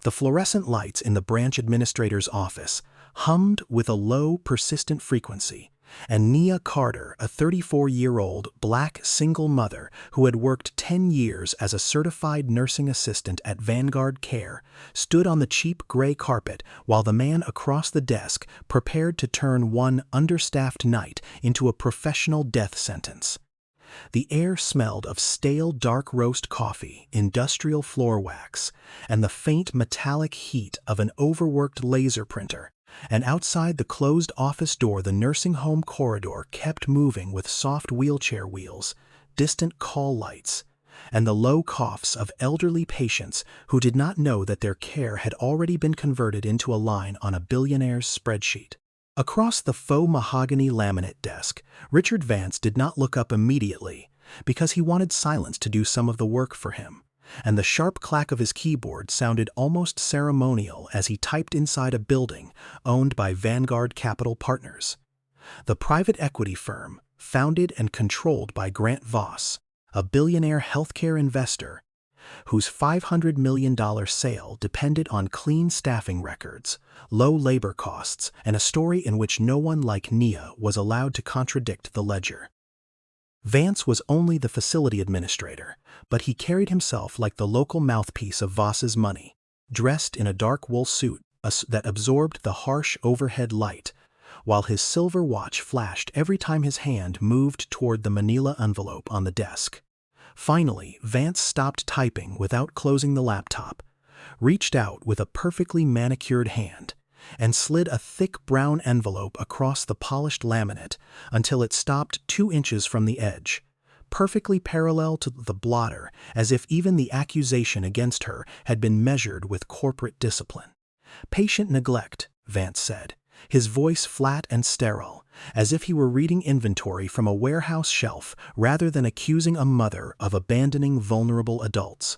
The fluorescent lights in the branch administrator's office hummed with a low, persistent frequency, and Nia Carter, a 34-year-old black single mother who had worked 10 years as a certified nursing assistant at Vanguard Care, stood on the cheap gray carpet while the man across the desk prepared to turn one understaffed night into a professional death sentence. The air smelled of stale dark roast coffee, industrial floor wax, and the faint metallic heat of an overworked laser printer. And outside the closed office door, the nursing home corridor kept moving with soft wheelchair wheels, distant call lights, and the low coughs of elderly patients who did not know that their care had already been converted into a line on a billionaire's spreadsheet. Across the faux mahogany laminate desk, Richard Vance did not look up immediately because he wanted silence to do some of the work for him, and the sharp clack of his keyboard sounded almost ceremonial as he typed inside a building owned by Vanguard Capital Partners, the private equity firm founded and controlled by Grant Voss, a billionaire healthcare investor whose $500 million sale depended on clean staffing records, low labor costs, and a story in which no one like Nia was allowed to contradict the ledger. Vance was only the facility administrator, but he carried himself like the local mouthpiece of Voss's money, dressed in a dark wool suit that absorbed the harsh overhead light, while his silver watch flashed every time his hand moved toward the manila envelope on the desk. Finally, Vance stopped typing without closing the laptop, reached out with a perfectly manicured hand, and slid a thick brown envelope across the polished laminate until it stopped 2 inches from the edge, perfectly parallel to the blotter, as if even the accusation against her had been measured with corporate discipline. "Patient neglect," Vance said, his voice flat and sterile, as if he were reading inventory from a warehouse shelf rather than accusing a mother of abandoning vulnerable adults.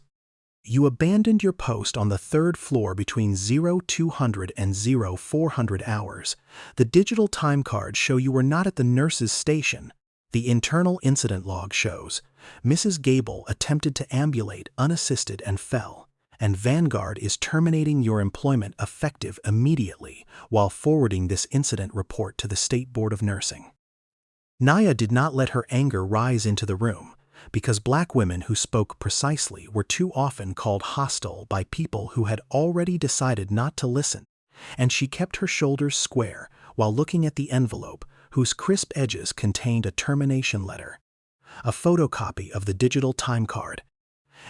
"You abandoned your post on the 3rd floor between 0200 and 0400 hours. The digital time cards show you were not at the nurse's station. The internal incident log shows Mrs. Gable attempted to ambulate unassisted and fell, and Vanguard is terminating your employment effective immediately while forwarding this incident report to the State Board of Nursing." Nia did not let her anger rise into the room, because black women who spoke precisely were too often called hostile by people who had already decided not to listen, and she kept her shoulders square while looking at the envelope whose crisp edges contained a termination letter, a photocopy of the digital time card,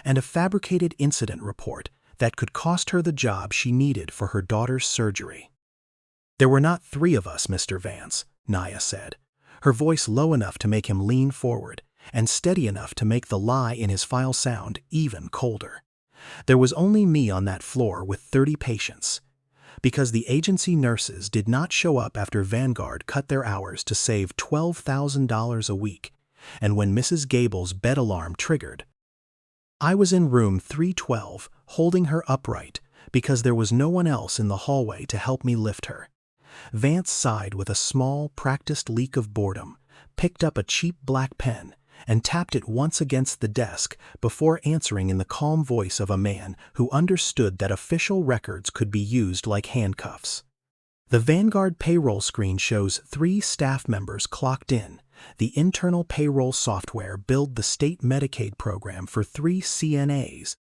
and a fabricated incident report that could cost her the job she needed for her daughter's surgery. "There were not 3 of us, Mr. Vance," Nia said, her voice low enough to make him lean forward and steady enough to make the lie in his file sound even colder. "There was only me on that floor with 30 patients. Because the agency nurses did not show up after Vanguard cut their hours to save $12,000 a week, and when Mrs. Gable's bed alarm triggered, I was in room 312 holding her upright because there was no one else in the hallway to help me lift her." Vance sighed with a small, practiced leak of boredom, picked up a cheap black pen, and tapped it once against the desk before answering in the calm voice of a man who understood that official records could be used like handcuffs. "The Vanguard payroll screen shows 3 staff members clocked in. The internal payroll software billed the state Medicaid program for 3 CNAs.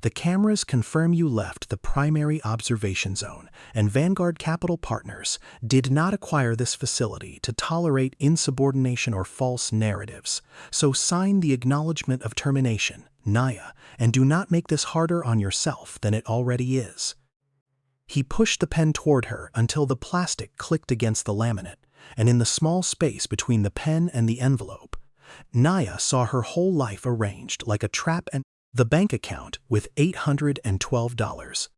The cameras confirm you left the primary observation zone, and Vanguard Capital Partners did not acquire this facility to tolerate insubordination or false narratives. So sign the acknowledgement of termination, Nia, and do not make this harder on yourself than it already is." He pushed the pen toward her until the plastic clicked against the laminate, and in the small space between the pen and the envelope, Nia saw her whole life arranged like a trap, and the bank account with $812,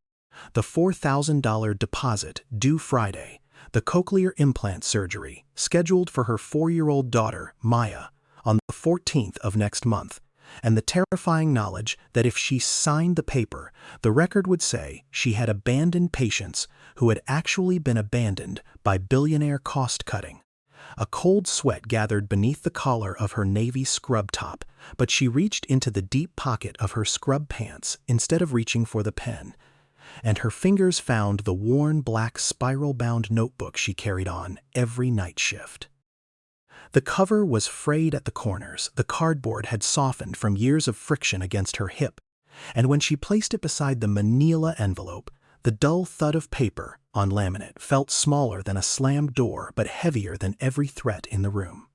the $4,000 deposit due Friday, the cochlear implant surgery scheduled for her 4-year-old daughter, Maya, on the 14th of next month, and the terrifying knowledge that if she signed the paper, the record would say she had abandoned patients who had actually been abandoned by billionaire cost-cutting. A cold sweat gathered beneath the collar of her navy scrub top, but she reached into the deep pocket of her scrub pants instead of reaching for the pen. and her fingers found the worn black spiral-bound notebook she carried on every night shift. The cover was frayed at the corners, the cardboard had softened from years of friction against her hip, and when she placed it beside the manila envelope, the dull thud of paper on laminate felt smaller than a slammed door but heavier than every threat in the room.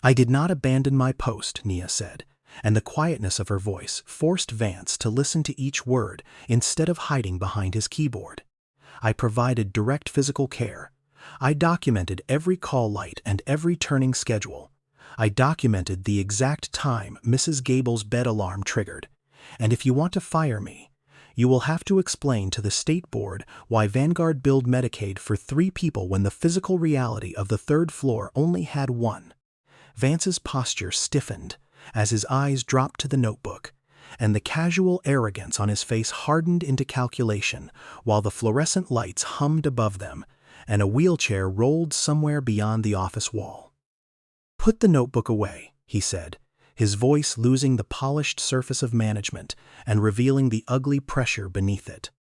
"I did not abandon my post," Nia said, and the quietness of her voice forced Vance to listen to each word instead of hiding behind his keyboard. "I provided direct physical care. I documented every call light and every turning schedule. I documented the exact time Mrs. Gable's bed alarm triggered. And if you want to fire me, you will have to explain to the state board why Vanguard billed Medicaid for 3 people when the physical reality of the 3rd floor only had 1. Vance's posture stiffened as his eyes dropped to the notebook, and the casual arrogance on his face hardened into calculation while the fluorescent lights hummed above them and a wheelchair rolled somewhere beyond the office wall. "Put the notebook away," he said, his voice losing the polished surface of management and revealing the ugly pressure beneath it.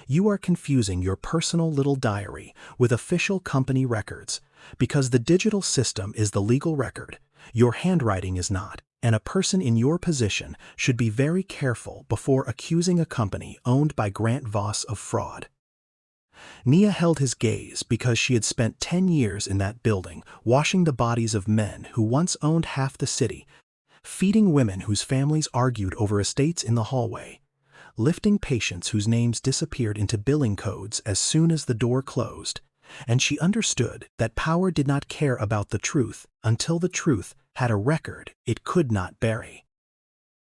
"You are confusing your personal little diary with official company records. Because the digital system is the legal record, your handwriting is not, and a person in your position should be very careful before accusing a company owned by Grant Voss of fraud." Nia held his gaze because she had spent 10 years in that building, washing the bodies of men who once owned half the city, feeding women whose families argued over estates in the hallway, lifting patients whose names disappeared into billing codes as soon as the door closed, and she understood that power did not care about the truth until the truth had a record it could not bury.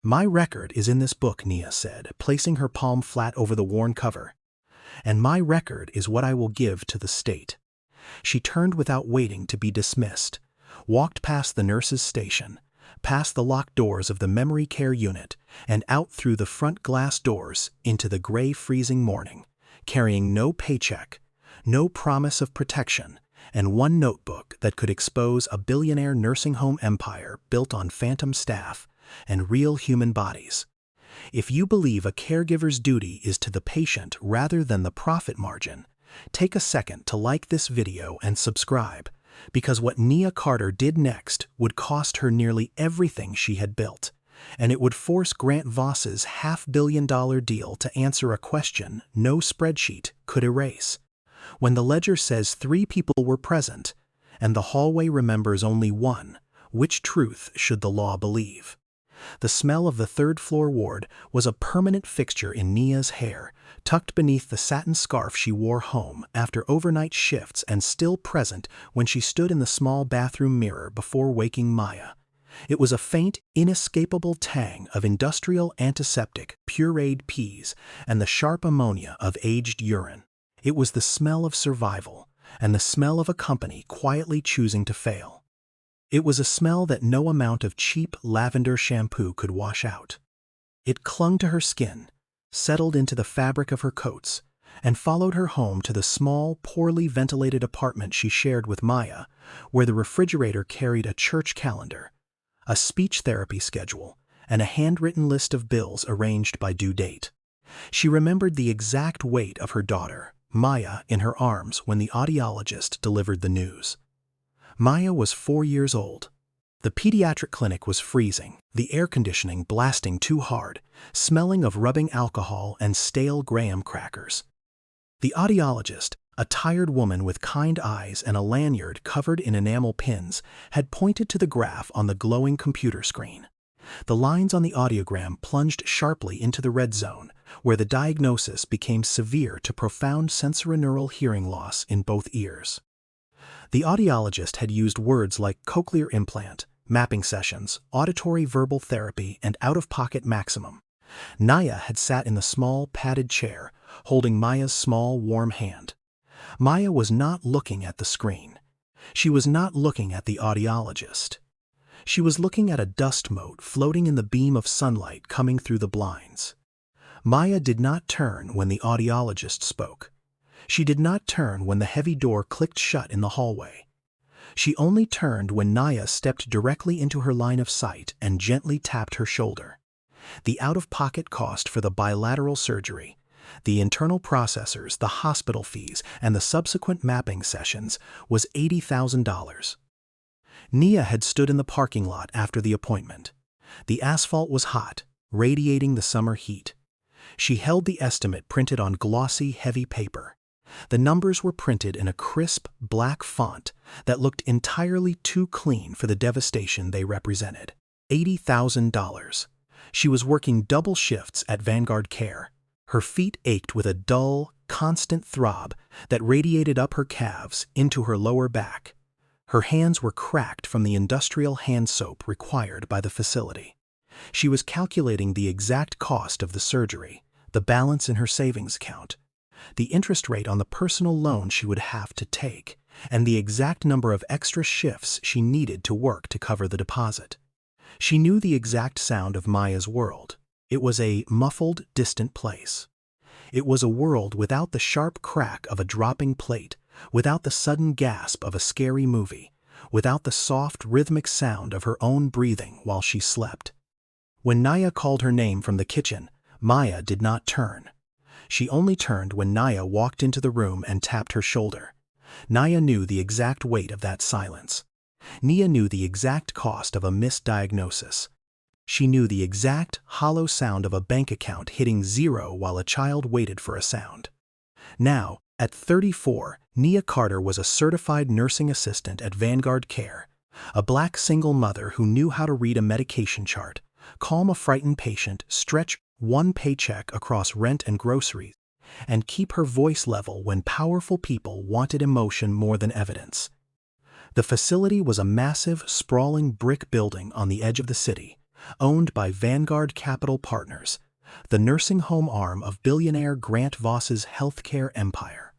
"My record is in this book," Nia said, placing her palm flat over the worn cover. "And my record is what I will give to the state." She turned without waiting to be dismissed, walked past the nurse's station, past the locked doors of the memory care unit, and out through the front glass doors into the gray freezing morning, carrying no paycheck, no promise of protection, and 1 notebook that could expose a billionaire nursing home empire built on phantom staff and real human bodies. If you believe a caregiver's duty is to the patient rather than the profit margin, take a second to like this video and subscribe, because what Nia Carter did next would cost her nearly everything she had built, and it would force Grant Voss's $500 million deal to answer a question no spreadsheet could erase. When the ledger says 3 people were present, and the hallway remembers only 1, which truth should the law believe? The smell of the 3rd floor ward was a permanent fixture in Nia's hair, tucked beneath the satin scarf she wore home after overnight shifts and still present when she stood in the small bathroom mirror before waking Maya. It was a faint, inescapable tang of industrial antiseptic, pureed peas, and the sharp ammonia of aged urine. It was the smell of survival, and the smell of a company quietly choosing to fail. It was a smell that no amount of cheap lavender shampoo could wash out. It clung to her skin, settled into the fabric of her coats, and followed her home to the small, poorly ventilated apartment she shared with Maya, where the refrigerator carried a church calendar, a speech therapy schedule, and a handwritten list of bills arranged by due date. She remembered the exact weight of her daughter, Maya, in her arms when the audiologist delivered the news. Maya was 4 years old. The pediatric clinic was freezing, the air conditioning blasting too hard, smelling of rubbing alcohol and stale graham crackers. The audiologist, a tired woman with kind eyes and a lanyard covered in enamel pins, had pointed to the graph on the glowing computer screen. The lines on the audiogram plunged sharply into the red zone, where the diagnosis became severe to profound sensorineural hearing loss in both ears. The audiologist had used words like cochlear implant, mapping sessions, auditory verbal therapy, and out-of-pocket maximum. Nia had sat in the small, padded chair, holding Maya's small, warm hand. Maya was not looking at the screen. She was not looking at the audiologist. She was looking at a dust mote floating in the beam of sunlight coming through the blinds. Maya did not turn when the audiologist spoke. She did not turn when the heavy door clicked shut in the hallway. She only turned when Nia stepped directly into her line of sight and gently tapped her shoulder. The out-of-pocket cost for the bilateral surgery, The internal processors, the hospital fees, and the subsequent mapping sessions was $80,000. Nia had stood in the parking lot after the appointment. The asphalt was hot, radiating the summer heat. She held the estimate printed on glossy, heavy paper. The numbers were printed in a crisp, black font that looked entirely too clean for the devastation they represented. $80,000. She was working double shifts at Vanguard Care. Her feet ached with a dull, constant throb that radiated up her calves into her lower back. Her hands were cracked from the industrial hand soap required by the facility. She was calculating the exact cost of the surgery, the balance in her savings account, the interest rate on the personal loan she would have to take, and the exact number of extra shifts she needed to work to cover the deposit. She knew the exact sound of Maya's world. It was a muffled, distant place. It was a world without the sharp crack of a dropping plate, without the sudden gasp of a scary movie, without the soft, rhythmic sound of her own breathing while she slept. When Nia called her name from the kitchen, Maya did not turn. She only turned when Nia walked into the room and tapped her shoulder. Nia knew the exact weight of that silence. Nia knew the exact cost of a misdiagnosis. She knew the exact, hollow sound of a bank account hitting zero while a child waited for a sound. Now, at 34, Nia Carter was a certified nursing assistant at Vanguard Care, a black single mother who knew how to read a medication chart, calm a frightened patient, stretch one paycheck across rent and groceries, and keep her voice level when powerful people wanted emotion more than evidence. The facility was a massive, sprawling brick building on the edge of the city, owned by Vanguard Capital Partners, the nursing home arm of billionaire Grant Voss's healthcare empire.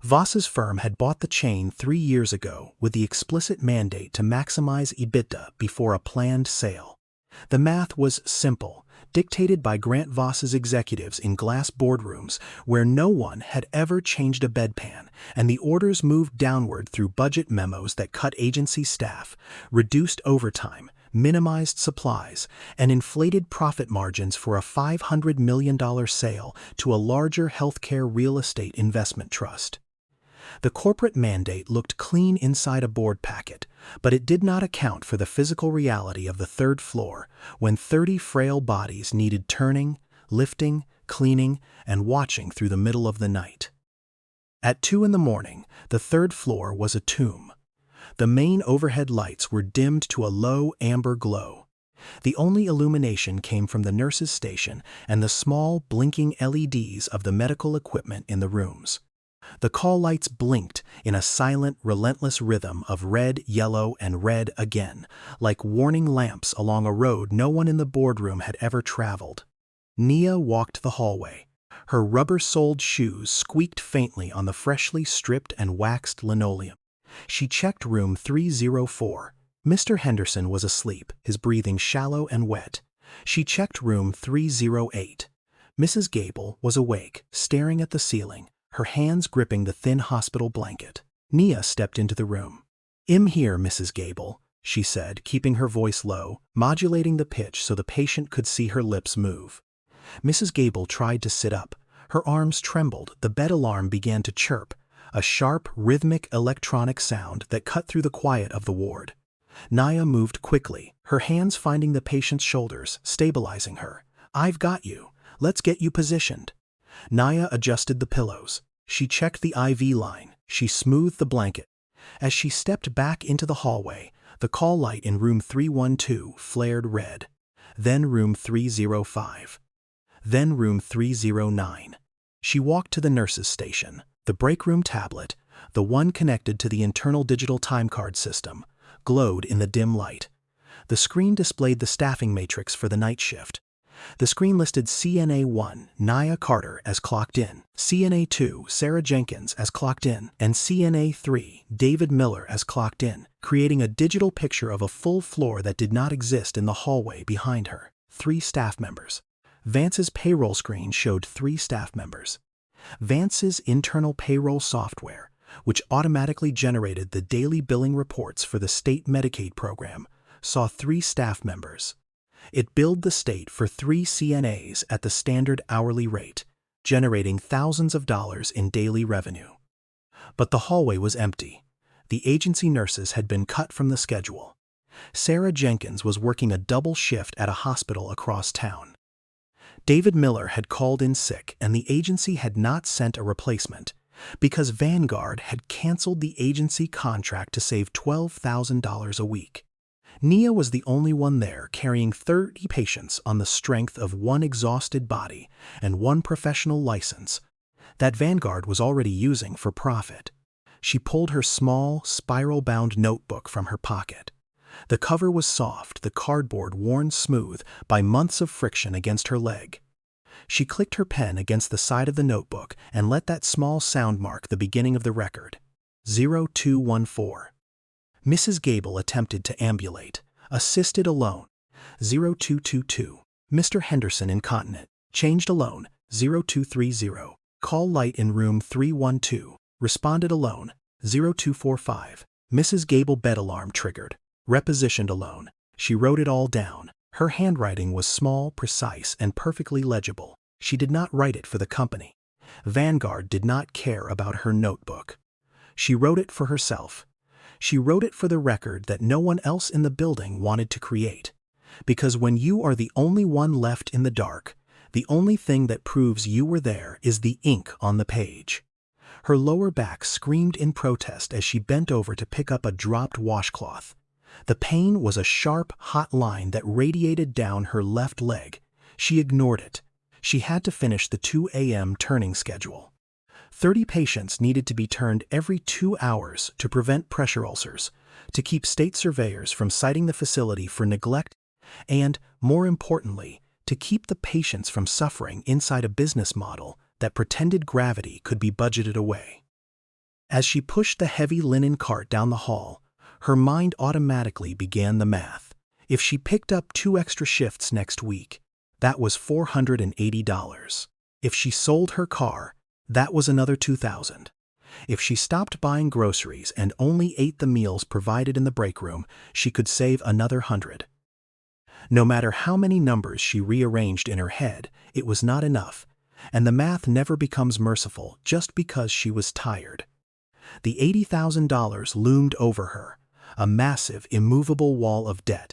Voss's firm had bought the chain 3 years ago with the explicit mandate to maximize EBITDA before a planned sale. The math was simple, dictated by Grant Voss's executives in glass boardrooms where no one had ever changed a bedpan, and the orders moved downward through budget memos that cut agency staff, reduced overtime, minimized supplies, and inflated profit margins for a $500 million sale to a larger healthcare real estate investment trust. The corporate mandate looked clean inside a board packet, but it did not account for the physical reality of the third floor when 30 frail bodies needed turning, lifting, cleaning, and watching through the middle of the night. At 2 a.m, the third floor was a tomb. The main overhead lights were dimmed to a low amber glow. The only illumination came from the nurse's station and the small, blinking LEDs of the medical equipment in the rooms. The call lights blinked in a silent, relentless rhythm of red, yellow, and red again, like warning lamps along a road no one in the boardroom had ever traveled. Nia walked the hallway. Her rubber-soled shoes squeaked faintly on the freshly stripped and waxed linoleum. She checked room 304. Mr. Henderson was asleep, his breathing shallow and wet. She checked room 308. Mrs. Gable was awake, staring at the ceiling, her hands gripping the thin hospital blanket. Nia stepped into the room. "I'm here, Mrs. Gable," she said, keeping her voice low, modulating the pitch so the patient could see her lips move. Mrs. Gable tried to sit up. Her arms trembled, the bed alarm began to chirp, a sharp, rhythmic electronic sound that cut through the quiet of the ward. Nia moved quickly, her hands finding the patient's shoulders, stabilizing her. "I've got you. Let's get you positioned." Nia adjusted the pillows. She checked the IV line. She smoothed the blanket. As she stepped back into the hallway, the call light in room 312 flared red. Then room 305. Then room 309. She walked to the nurse's station. The break room tablet, the one connected to the internal digital time card system, glowed in the dim light. The screen displayed the staffing matrix for the night shift. The screen listed CNA 1, Nia Carter, as clocked in, CNA 2, Sarah Jenkins, as clocked in, and CNA 3, David Miller, as clocked in, creating a digital picture of a full floor that did not exist in the hallway behind her. 3 staff members. Vance's payroll screen showed 3 staff members. Vance's internal payroll software, which automatically generated the daily billing reports for the state Medicaid program, saw 3 staff members. It billed the state for 3 CNAs at the standard hourly rate. generating thousands of dollars in daily revenue. But the hallway was empty. The agency nurses had been cut from the schedule. Sarah Jenkins was working a double shift at a hospital across town. David Miller had called in sick and the agency had not sent a replacement because Vanguard had canceled the agency contract to save $12,000 a week. Nia was the only one there carrying 30 patients on the strength of one exhausted body and one professional license that Vanguard was already using for profit. She pulled her small, spiral-bound notebook from her pocket. The cover was soft, the cardboard worn smooth by months of friction against her leg. She clicked her pen against the side of the notebook and let that small sound mark the beginning of the record. 0214. Mrs. Gable attempted to ambulate. Assisted alone. 0222. Mr. Henderson incontinent. Changed alone. 0230. Call light in room 312. Responded alone. 0245. Mrs. Gable bed alarm triggered. Repositioned alone. She wrote it all down. Her handwriting was small, precise, and perfectly legible. She did not write it for the company. Vanguard did not care about her notebook. She wrote it for herself. She wrote it for the record that no one else in the building wanted to create. Because when you are the only one left in the dark, the only thing that proves you were there is the ink on the page. Her lower back screamed in protest as she bent over to pick up a dropped washcloth. The pain was a sharp, hot line that radiated down her left leg. She ignored it. She had to finish the 2 a.m. turning schedule. 30 patients needed to be turned every 2 hours to prevent pressure ulcers, to keep state surveyors from citing the facility for neglect, and, more importantly, to keep the patients from suffering inside a business model that pretended gravity could be budgeted away. As she pushed the heavy linen cart down the hall, her mind automatically began the math. If she picked up 2 extra shifts next week, that was $480. If she sold her car, that was another $2,000. If she stopped buying groceries and only ate the meals provided in the break room, she could save another $100. No matter how many numbers she rearranged in her head, it was not enough, and the math never becomes merciful just because she was tired. The $80,000 loomed over her, a massive, immovable wall of debt.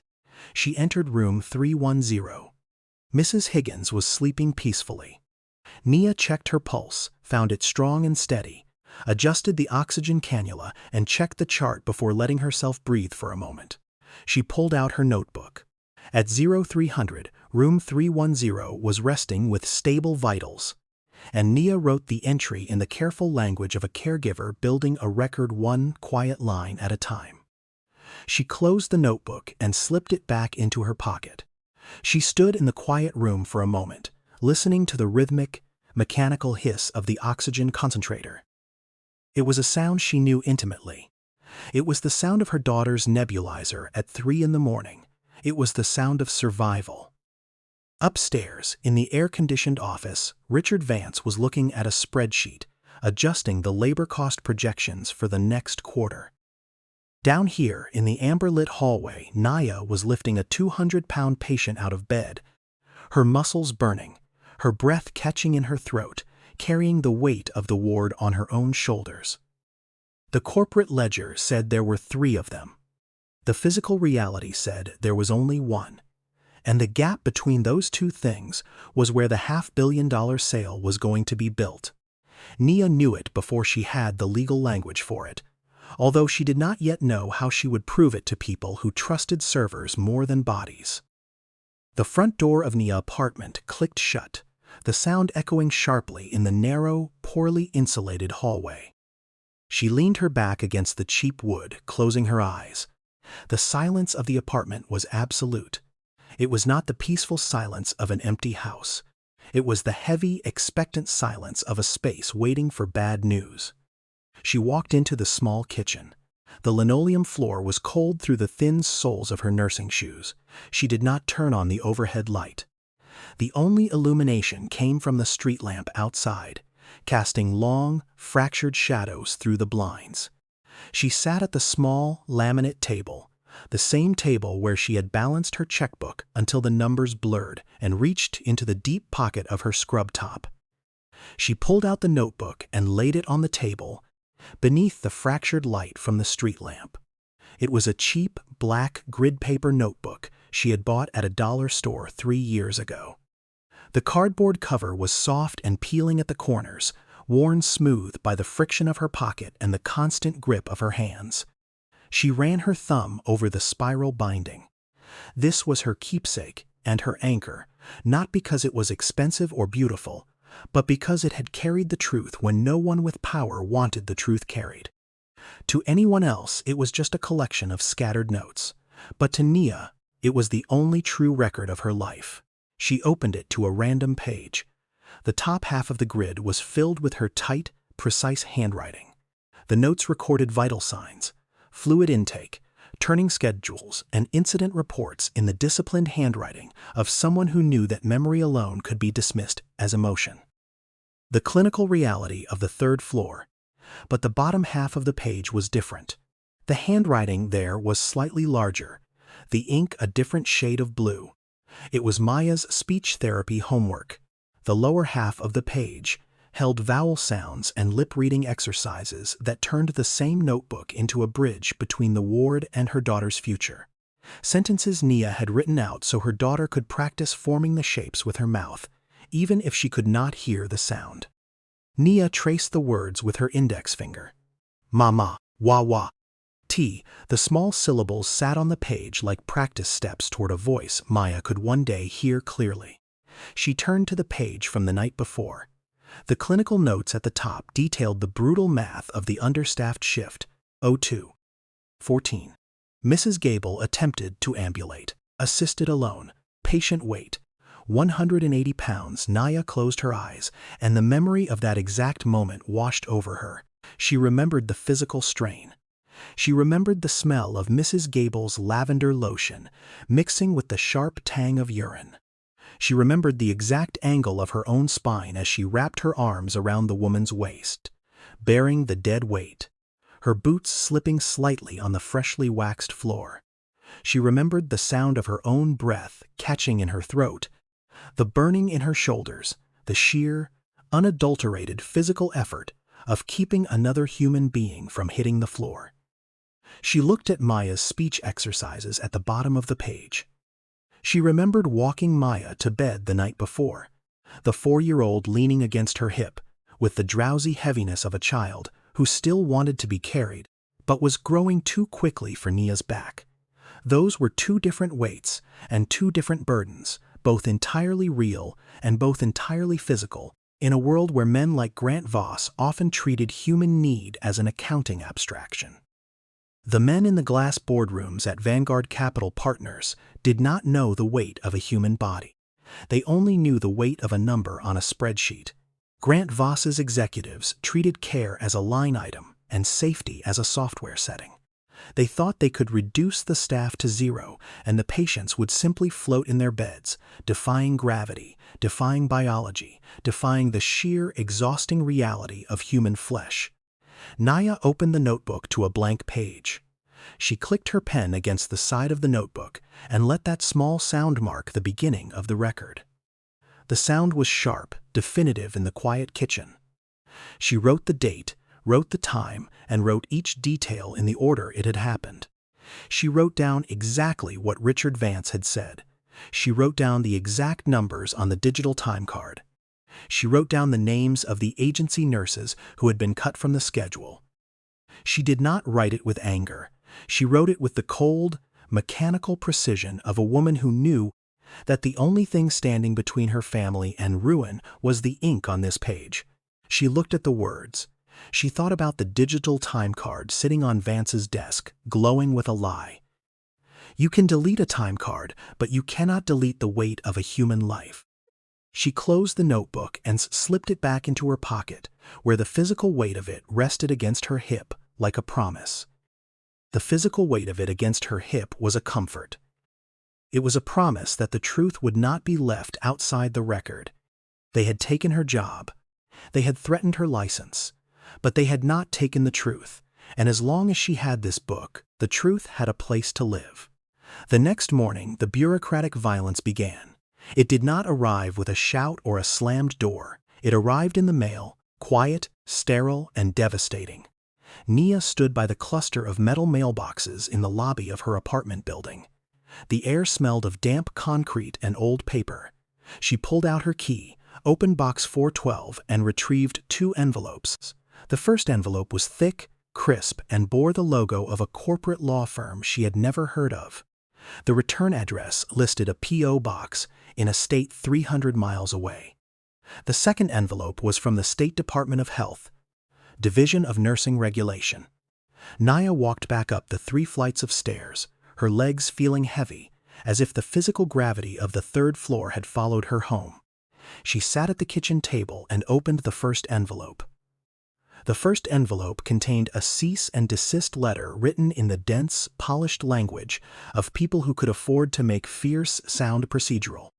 She entered room 310. Mrs. Higgins was sleeping peacefully. Nia checked her pulse, found it strong and steady, adjusted the oxygen cannula, and checked the chart before letting herself breathe for a moment. She pulled out her notebook. At 0300, room 310 was resting with stable vitals, and Nia wrote the entry in the careful language of a caregiver building a record one quiet line at a time. She closed the notebook and slipped it back into her pocket. She stood in the quiet room for a moment, listening to the rhythmic, mechanical hiss of the oxygen concentrator. It was a sound she knew intimately. It was the sound of her daughter's nebulizer at 3 in the morning. It was the sound of survival. Upstairs, in the air-conditioned office, Richard Vance was looking at a spreadsheet, adjusting the labor cost projections for the next quarter. Down here, in the amber-lit hallway, Nia was lifting a 200-pound patient out of bed, her muscles burning, her breath catching in her throat, carrying the weight of the ward on her own shoulders. The corporate ledger said there were 3 of them. The physical reality said there was only 1. And the gap between those 2 things was where the $500 million sale was going to be built. Nia knew it before she had the legal language for it, although she did not yet know how she would prove it to people who trusted servers more than bodies. The front door of Nia's apartment clicked shut, the sound echoing sharply in the narrow, poorly insulated hallway. She leaned her back against the cheap wood, closing her eyes. The silence of the apartment was absolute. It was not the peaceful silence of an empty house. It was the heavy, expectant silence of a space waiting for bad news. She walked into the small kitchen. The linoleum floor was cold through the thin soles of her nursing shoes. She did not turn on the overhead light. The only illumination came from the street lamp outside, casting long, fractured shadows through the blinds. She sat at the small, laminate table, the same table where she had balanced her checkbook until the numbers blurred and reached into the deep pocket of her scrub top. She pulled out the notebook and laid it on the table, beneath the fractured light from the street lamp. It was a cheap, black grid paper notebook she had bought at a dollar store 3 years ago. The cardboard cover was soft and peeling at the corners, worn smooth by the friction of her pocket and the constant grip of her hands. She ran her thumb over the spiral binding. This was her keepsake and her anchor, not because it was expensive or beautiful, but because it had carried the truth when no one with power wanted the truth carried. To anyone else, it was just a collection of scattered notes, but to Nia, it was the only true record of her life. She opened it to a random page. The top half of the grid was filled with her tight, precise handwriting. The notes recorded vital signs, fluid intake, turning schedules, and incident reports in the disciplined handwriting of someone who knew that memory alone could be dismissed as emotion. The clinical reality of the third floor, but the bottom half of the page was different. The handwriting there was slightly larger, the ink a different shade of blue. It was Maya's speech therapy homework. The lower half of the page held vowel sounds and lip-reading exercises that turned the same notebook into a bridge between the ward and her daughter's future. Sentences Nia had written out so her daughter could practice forming the shapes with her mouth, even if she could not hear the sound. Nia traced the words with her index finger. Mama, wah. The small syllables sat on the page like practice steps toward a voice Maya could one day hear clearly. She turned to the page from the night before. The clinical notes at the top detailed the brutal math of the understaffed shift, 02:14. Mrs. Gable attempted to ambulate. Assisted alone. Patient weight, 180 pounds. Nia closed her eyes, and the memory of that exact moment washed over her. She remembered the physical strain. She remembered the smell of Mrs. Gable's lavender lotion, mixing with the sharp tang of urine. She remembered the exact angle of her own spine as she wrapped her arms around the woman's waist, bearing the dead weight, her boots slipping slightly on the freshly waxed floor. She remembered the sound of her own breath catching in her throat, the burning in her shoulders, the sheer, unadulterated physical effort of keeping another human being from hitting the floor. She looked at Maya's speech exercises at the bottom of the page. She remembered walking Maya to bed the night before, the 4-year-old leaning against her hip, with the drowsy heaviness of a child who still wanted to be carried, but was growing too quickly for Nia's back. Those were 2 different weights and 2 different burdens, both entirely real and both entirely physical, in a world where men like Grant Voss often treated human need as an accounting abstraction. The men in the glass boardrooms at Vanguard Capital Partners did not know the weight of a human body. They only knew the weight of a number on a spreadsheet. Grant Voss's executives treated care as a line item and safety as a software setting. They thought they could reduce the staff to 0 and the patients would simply float in their beds, defying gravity, defying biology, defying the sheer, exhausting reality of human flesh. Nia opened the notebook to a blank page. She clicked her pen against the side of the notebook and let that small sound mark the beginning of the record. The sound was sharp, definitive in the quiet kitchen. She wrote the date, wrote the time, and wrote each detail in the order it had happened. She wrote down exactly what Richard Vance had said. She wrote down the exact numbers on the digital time card. She wrote down the names of the agency nurses who had been cut from the schedule. She did not write it with anger. She wrote it with the cold, mechanical precision of a woman who knew that the only thing standing between her family and ruin was the ink on this page. She looked at the words. She thought about the digital time card sitting on Vance's desk, glowing with a lie. You can delete a time card, but you cannot delete the weight of a human life. She closed the notebook and slipped it back into her pocket, where the physical weight of it rested against her hip like a promise. The physical weight of it against her hip was a comfort. It was a promise that the truth would not be left outside the record. They had taken her job. They had threatened her license. But they had not taken the truth, and as long as she had this book, the truth had a place to live. The next morning, the bureaucratic violence began. It did not arrive with a shout or a slammed door. It arrived in the mail, quiet, sterile, and devastating. Nia stood by the cluster of metal mailboxes in the lobby of her apartment building. The air smelled of damp concrete and old paper. She pulled out her key, opened box 412, and retrieved 2 envelopes. The first envelope was thick, crisp, and bore the logo of a corporate law firm she had never heard of. The return address listed a P.O. box in a state 300 miles away. The second envelope was from the State Department of Health, Division of Nursing Regulation. Nia walked back up the 3 flights of stairs, her legs feeling heavy, as if the physical gravity of the 3rd floor had followed her home. She sat at the kitchen table and opened the first envelope. The first envelope contained a cease and desist letter written in the dense, polished language of people who could afford to make fierce sound procedural.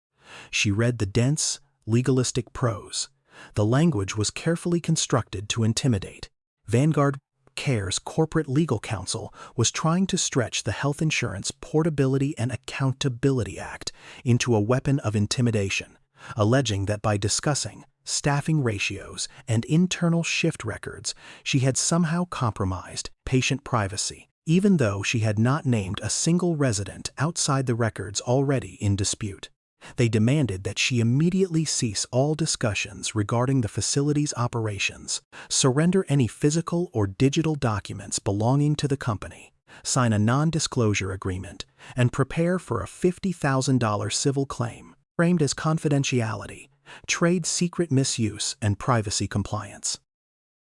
She read the dense, legalistic prose. The language was carefully constructed to intimidate. Vanguard Care's corporate legal counsel was trying to stretch the Health Insurance Portability and Accountability Act into a weapon of intimidation, alleging that by discussing staffing ratios and internal shift records, she had somehow compromised patient privacy, even though she had not named a single resident outside the records already in dispute. They demanded that she immediately cease all discussions regarding the facility's operations, surrender any physical or digital documents belonging to the company, sign a non-disclosure agreement, and prepare for a $50,000 civil claim framed as confidentiality, trade secret misuse, and privacy compliance.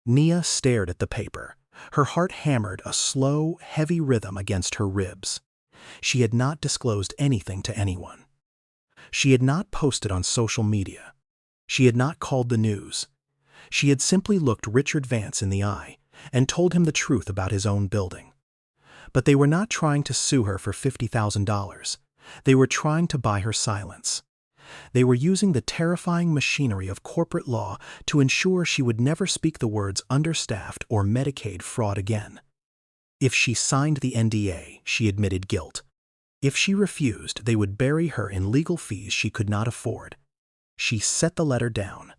Nia stared at the paper. Her heart hammered a slow, heavy rhythm against her ribs. She had not disclosed anything to anyone. She had not posted on social media. She had not called the news. She had simply looked Richard Vance in the eye and told him the truth about his own building. But they were not trying to sue her for $50,000. They were trying to buy her silence. They were using the terrifying machinery of corporate law to ensure she would never speak the words understaffed or Medicaid fraud again. If she signed the NDA, she admitted guilt. If she refused, they would bury her in legal fees she could not afford. She set the letter down.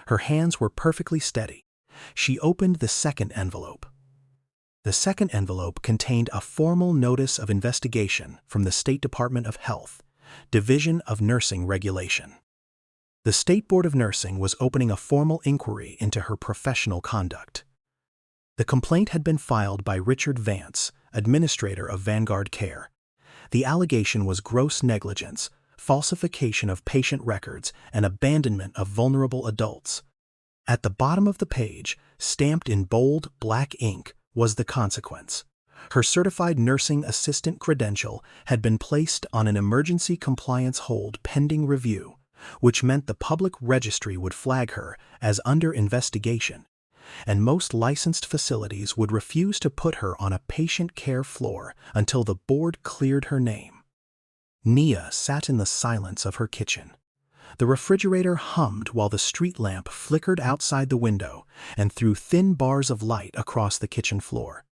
Her hands were perfectly steady. She opened the second envelope. The second envelope contained a formal notice of investigation from the State Department of Health, Division of Nursing Regulation. The State Board of Nursing was opening a formal inquiry into her professional conduct. The complaint had been filed by Richard Vance, administrator of Vanguard Care. The allegation was gross negligence, falsification of patient records, and abandonment of vulnerable adults. At the bottom of the page, stamped in bold, black ink, was the consequence. Her certified nursing assistant credential had been placed on an emergency compliance hold pending review, which meant the public registry would flag her as under investigation, and most licensed facilities would refuse to put her on a patient care floor until the board cleared her name. Nia sat in the silence of her kitchen. The refrigerator hummed while the street lamp flickered outside the window and threw thin bars of light across the kitchen floor.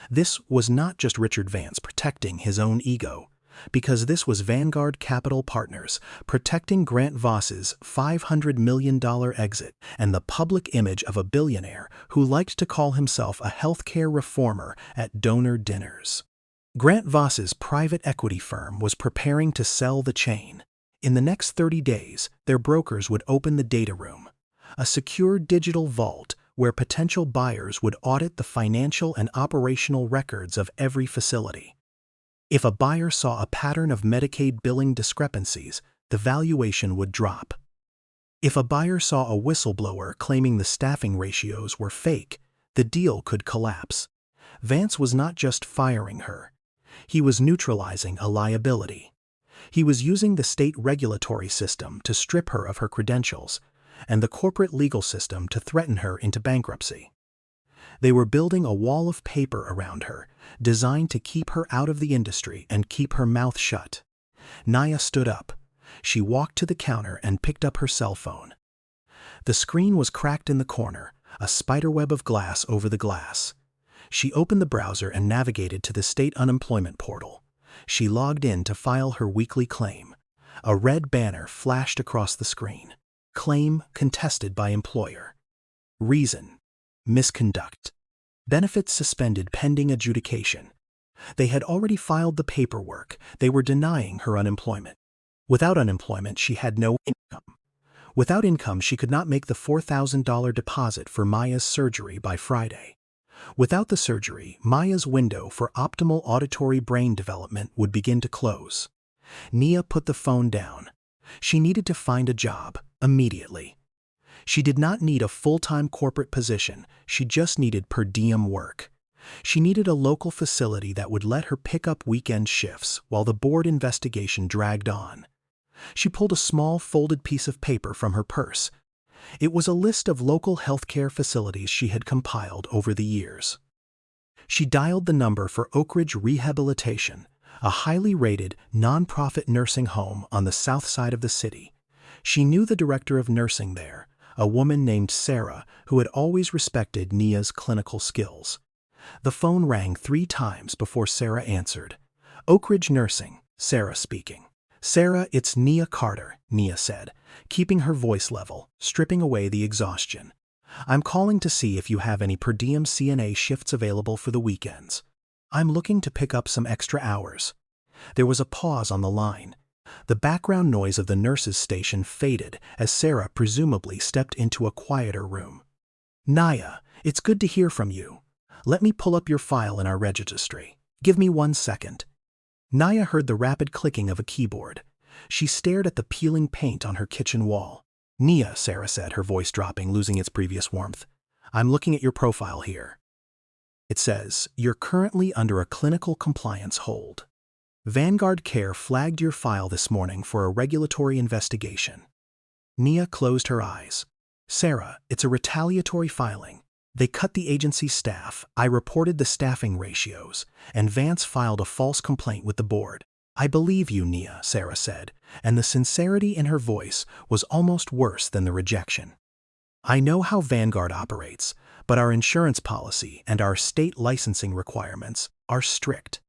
This was not just Richard Vance protecting his own ego, because this was Vanguard Capital Partners protecting Grant Voss's $500 million exit and the public image of a billionaire who liked to call himself a healthcare reformer at donor dinners. Grant Voss's private equity firm was preparing to sell the chain. In the next 30 days, their brokers would open the data room, a secure digital vault where potential buyers would audit the financial and operational records of every facility. If a buyer saw a pattern of Medicaid billing discrepancies, the valuation would drop. If a buyer saw a whistleblower claiming the staffing ratios were fake, the deal could collapse. Vance was not just firing her. He was neutralizing a liability. He was using the state regulatory system to strip her of her credentials, and the corporate legal system to threaten her into bankruptcy. They were building a wall of paper around her, designed to keep her out of the industry and keep her mouth shut. Nia stood up. She walked to the counter and picked up her cell phone. The screen was cracked in the corner, a spiderweb of glass over the glass. She opened the browser and navigated to the state unemployment portal. She logged in to file her weekly claim. A red banner flashed across the screen. Claim contested by employer. Reason: misconduct. Benefits suspended pending adjudication. They had already filed the paperwork. They were denying her unemployment. Without unemployment, she had no income. Without income, she could not make the $4,000 deposit for Maya's surgery by Friday. Without the surgery, Maya's window for optimal auditory brain development would begin to close. Nia put the phone down. She needed to find a job, immediately. She did not need a full-time corporate position, she just needed per diem work. She needed a local facility that would let her pick up weekend shifts while the board investigation dragged on. She pulled a small folded piece of paper from her purse. It was a list of local healthcare facilities she had compiled over the years. She dialed the number for Oak Ridge Rehabilitation, a highly rated, nonprofit nursing home on the south side of the city. She knew the director of nursing there, a woman named Sarah who had always respected Nia's clinical skills. The phone rang 3 times before Sarah answered. Oak Ridge Nursing, Sarah speaking. Sarah, it's Nia Carter, Nia said, keeping her voice level, stripping away the exhaustion. I'm calling to see if you have any per diem CNA shifts available for the weekends. I'm looking to pick up some extra hours. There was a pause on the line. The background noise of the nurse's station faded as Sarah presumably stepped into a quieter room. Nia, it's good to hear from you. Let me pull up your file in our registry. Give me 1 second. Nia heard the rapid clicking of a keyboard. She stared at the peeling paint on her kitchen wall. Nia, Sarah said, her voice dropping, losing its previous warmth. I'm looking at your profile here. It says, you're currently under a clinical compliance hold. Vanguard Care flagged your file this morning for a regulatory investigation. Nia closed her eyes. Sarah, it's a retaliatory filing. They cut the agency's staff, I reported the staffing ratios, and Vance filed a false complaint with the board. I believe you, Nia, Sarah said, and the sincerity in her voice was almost worse than the rejection. I know how Vanguard operates, but our insurance policy and our state licensing requirements are strict.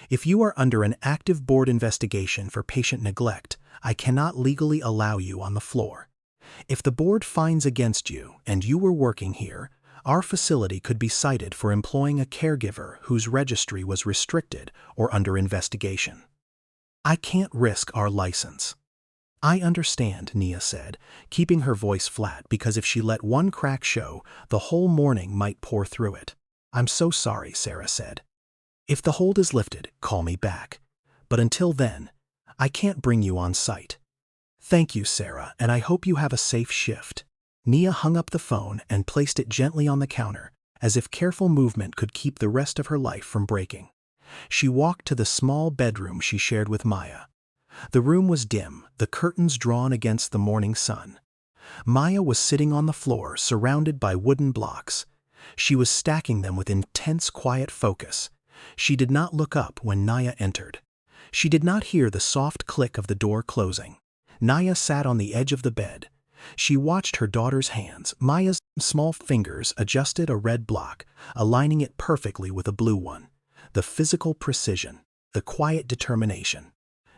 If you are under an active board investigation for patient neglect, I cannot legally allow you on the floor. If the board finds against you and you were working here, our facility could be cited for employing a caregiver whose registry was restricted or under investigation. I can't risk our license. I understand, Nia said, keeping her voice flat because if she let one crack show, the whole morning might pour through it. I'm so sorry, Sarah said. If the hold is lifted, call me back. But until then, I can't bring you on site. Thank you, Sarah, and I hope you have a safe shift. Nia hung up the phone and placed it gently on the counter, as if careful movement could keep the rest of her life from breaking. She walked to the small bedroom she shared with Maya. The room was dim, the curtains drawn against the morning sun. Maya was sitting on the floor, surrounded by wooden blocks. She was stacking them with intense, quiet focus. She did not look up when Nia entered. She did not hear the soft click of the door closing. Nia sat on the edge of the bed. She watched her daughter's hands. Maya's small fingers adjusted a red block, aligning it perfectly with a blue one. The physical precision, the quiet determination.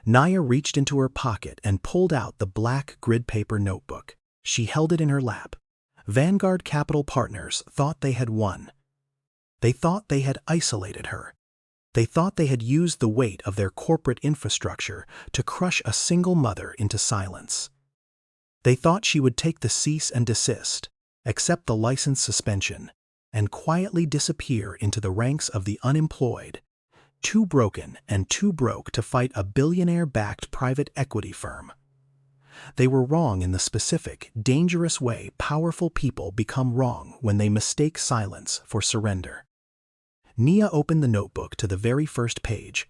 Nia reached into her pocket and pulled out the black grid paper notebook. She held it in her lap. Vanguard Capital Partners thought they had won. They thought they had isolated her. They thought they had used the weight of their corporate infrastructure to crush a single mother into silence. They thought she would take the cease and desist, accept the license suspension, and quietly disappear into the ranks of the unemployed, too broken and too broke to fight a billionaire-backed private equity firm. They were wrong in the specific, dangerous way powerful people become wrong when they mistake silence for surrender. Nia opened the notebook to the very first page.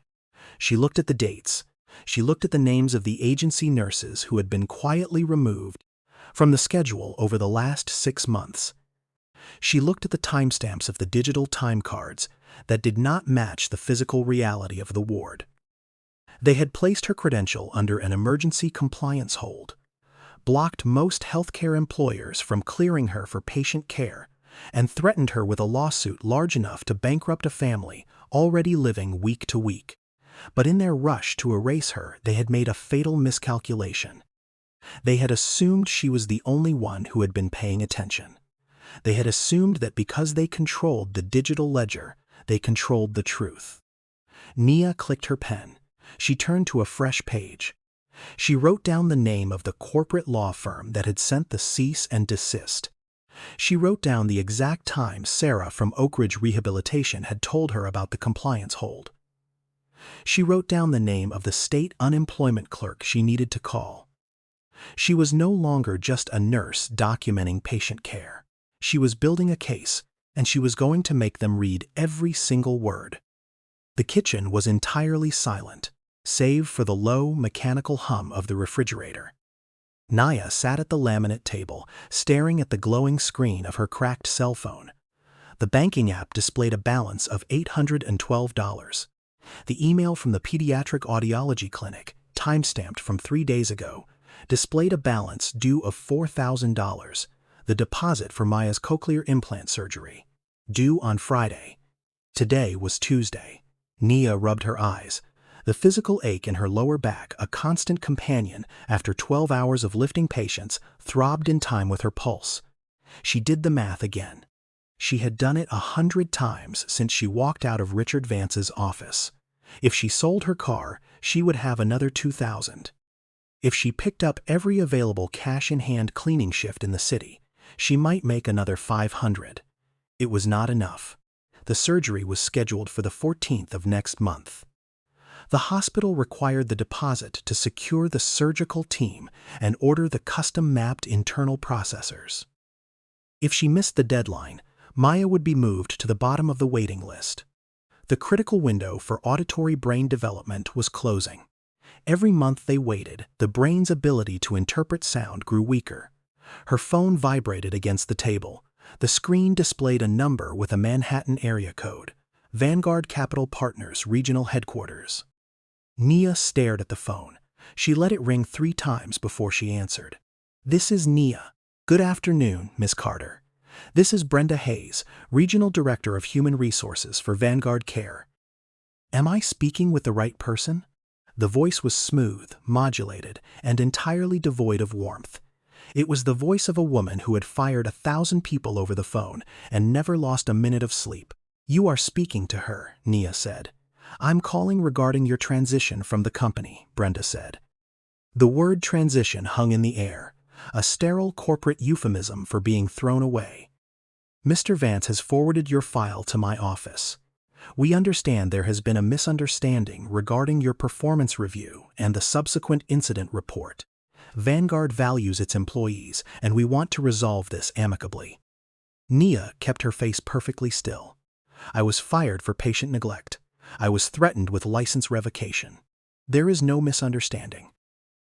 She looked at the dates. She looked at the names of the agency nurses who had been quietly removed from the schedule over the last 6 months. She looked at the timestamps of the digital time cards that did not match the physical reality of the ward. They had placed her credential under an emergency compliance hold, blocked most healthcare employers from clearing her for patient care, and threatened her with a lawsuit large enough to bankrupt a family already living week to week. But in their rush to erase her, they had made a fatal miscalculation. They had assumed she was the only one who had been paying attention. They had assumed that because they controlled the digital ledger, they controlled the truth. Nia clicked her pen. She turned to a fresh page. She wrote down the name of the corporate law firm that had sent the cease and desist. She wrote down the exact time Sarah from Oak Ridge Rehabilitation had told her about the compliance hold. She wrote down the name of the state unemployment clerk she needed to call. She was no longer just a nurse documenting patient care. She was building a case, and she was going to make them read every single word. The kitchen was entirely silent, save for the low, mechanical hum of the refrigerator. Nia sat at the laminate table, staring at the glowing screen of her cracked cell phone. The banking app displayed a balance of $812. The email from the pediatric audiology clinic, timestamped from 3 days ago, displayed a balance due of $4,000, the deposit for Maya's cochlear implant surgery, due on Friday. Today was Tuesday. Nia rubbed her eyes. The physical ache in her lower back, a constant companion after 12 hours of lifting patients, throbbed in time with her pulse. She did the math again. She had done it 100 times since she walked out of Richard Vance's office. If she sold her car, she would have another $2,000. If she picked up every available cash-in-hand cleaning shift in the city, she might make another $500. It was not enough. The surgery was scheduled for the 14th of next month. The hospital required the deposit to secure the surgical team and order the custom-mapped internal processors. If she missed the deadline, Maya would be moved to the bottom of the waiting list. The critical window for auditory brain development was closing. Every month they waited, the brain's ability to interpret sound grew weaker. Her phone vibrated against the table. The screen displayed a number with a Manhattan area code, Vanguard Capital Partners Regional Headquarters. Nia stared at the phone. She let it ring 3 times before she answered. "This is Nia. Good afternoon, Miss Carter. This is Brenda Hayes, Regional Director of Human Resources for Vanguard Care. Am I speaking with the right person?" The voice was smooth, modulated, and entirely devoid of warmth. It was the voice of a woman who had fired 1,000 people over the phone and never lost a minute of sleep. "You are speaking to her," Nia said. "I'm calling regarding your transition from the company," Brenda said. The word transition hung in the air, a sterile corporate euphemism for being thrown away. "Mr. Vance has forwarded your file to my office. We understand there has been a misunderstanding regarding your performance review and the subsequent incident report. Vanguard values its employees, and we want to resolve this amicably." Nia kept her face perfectly still. "I was fired for patient neglect. I was threatened with license revocation. There is no misunderstanding."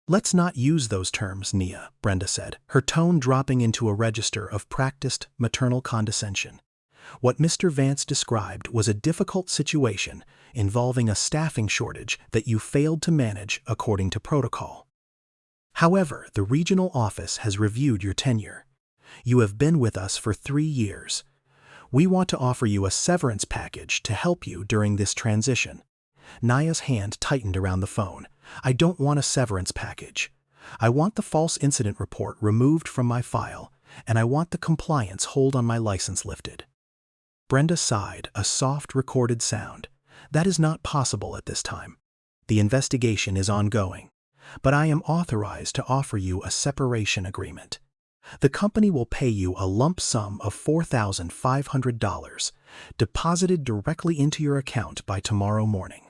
"Let's not use those terms, Nia," Brenda said, her tone dropping into a register of practiced maternal condescension. "What Mr. Vance described was a difficult situation involving a staffing shortage that you failed to manage according to protocol. However, the regional office has reviewed your tenure. You have been with us for 3 years. We want to offer you a severance package to help you during this transition." Nia's hand tightened around the phone. "I don't want a severance package. I want the false incident report removed from my file, and I want the compliance hold on my license lifted." Brenda sighed, a soft recorded sound. "That is not possible at this time. The investigation is ongoing, but I am authorized to offer you a separation agreement. The company will pay you a lump sum of $4,500, deposited directly into your account by tomorrow morning.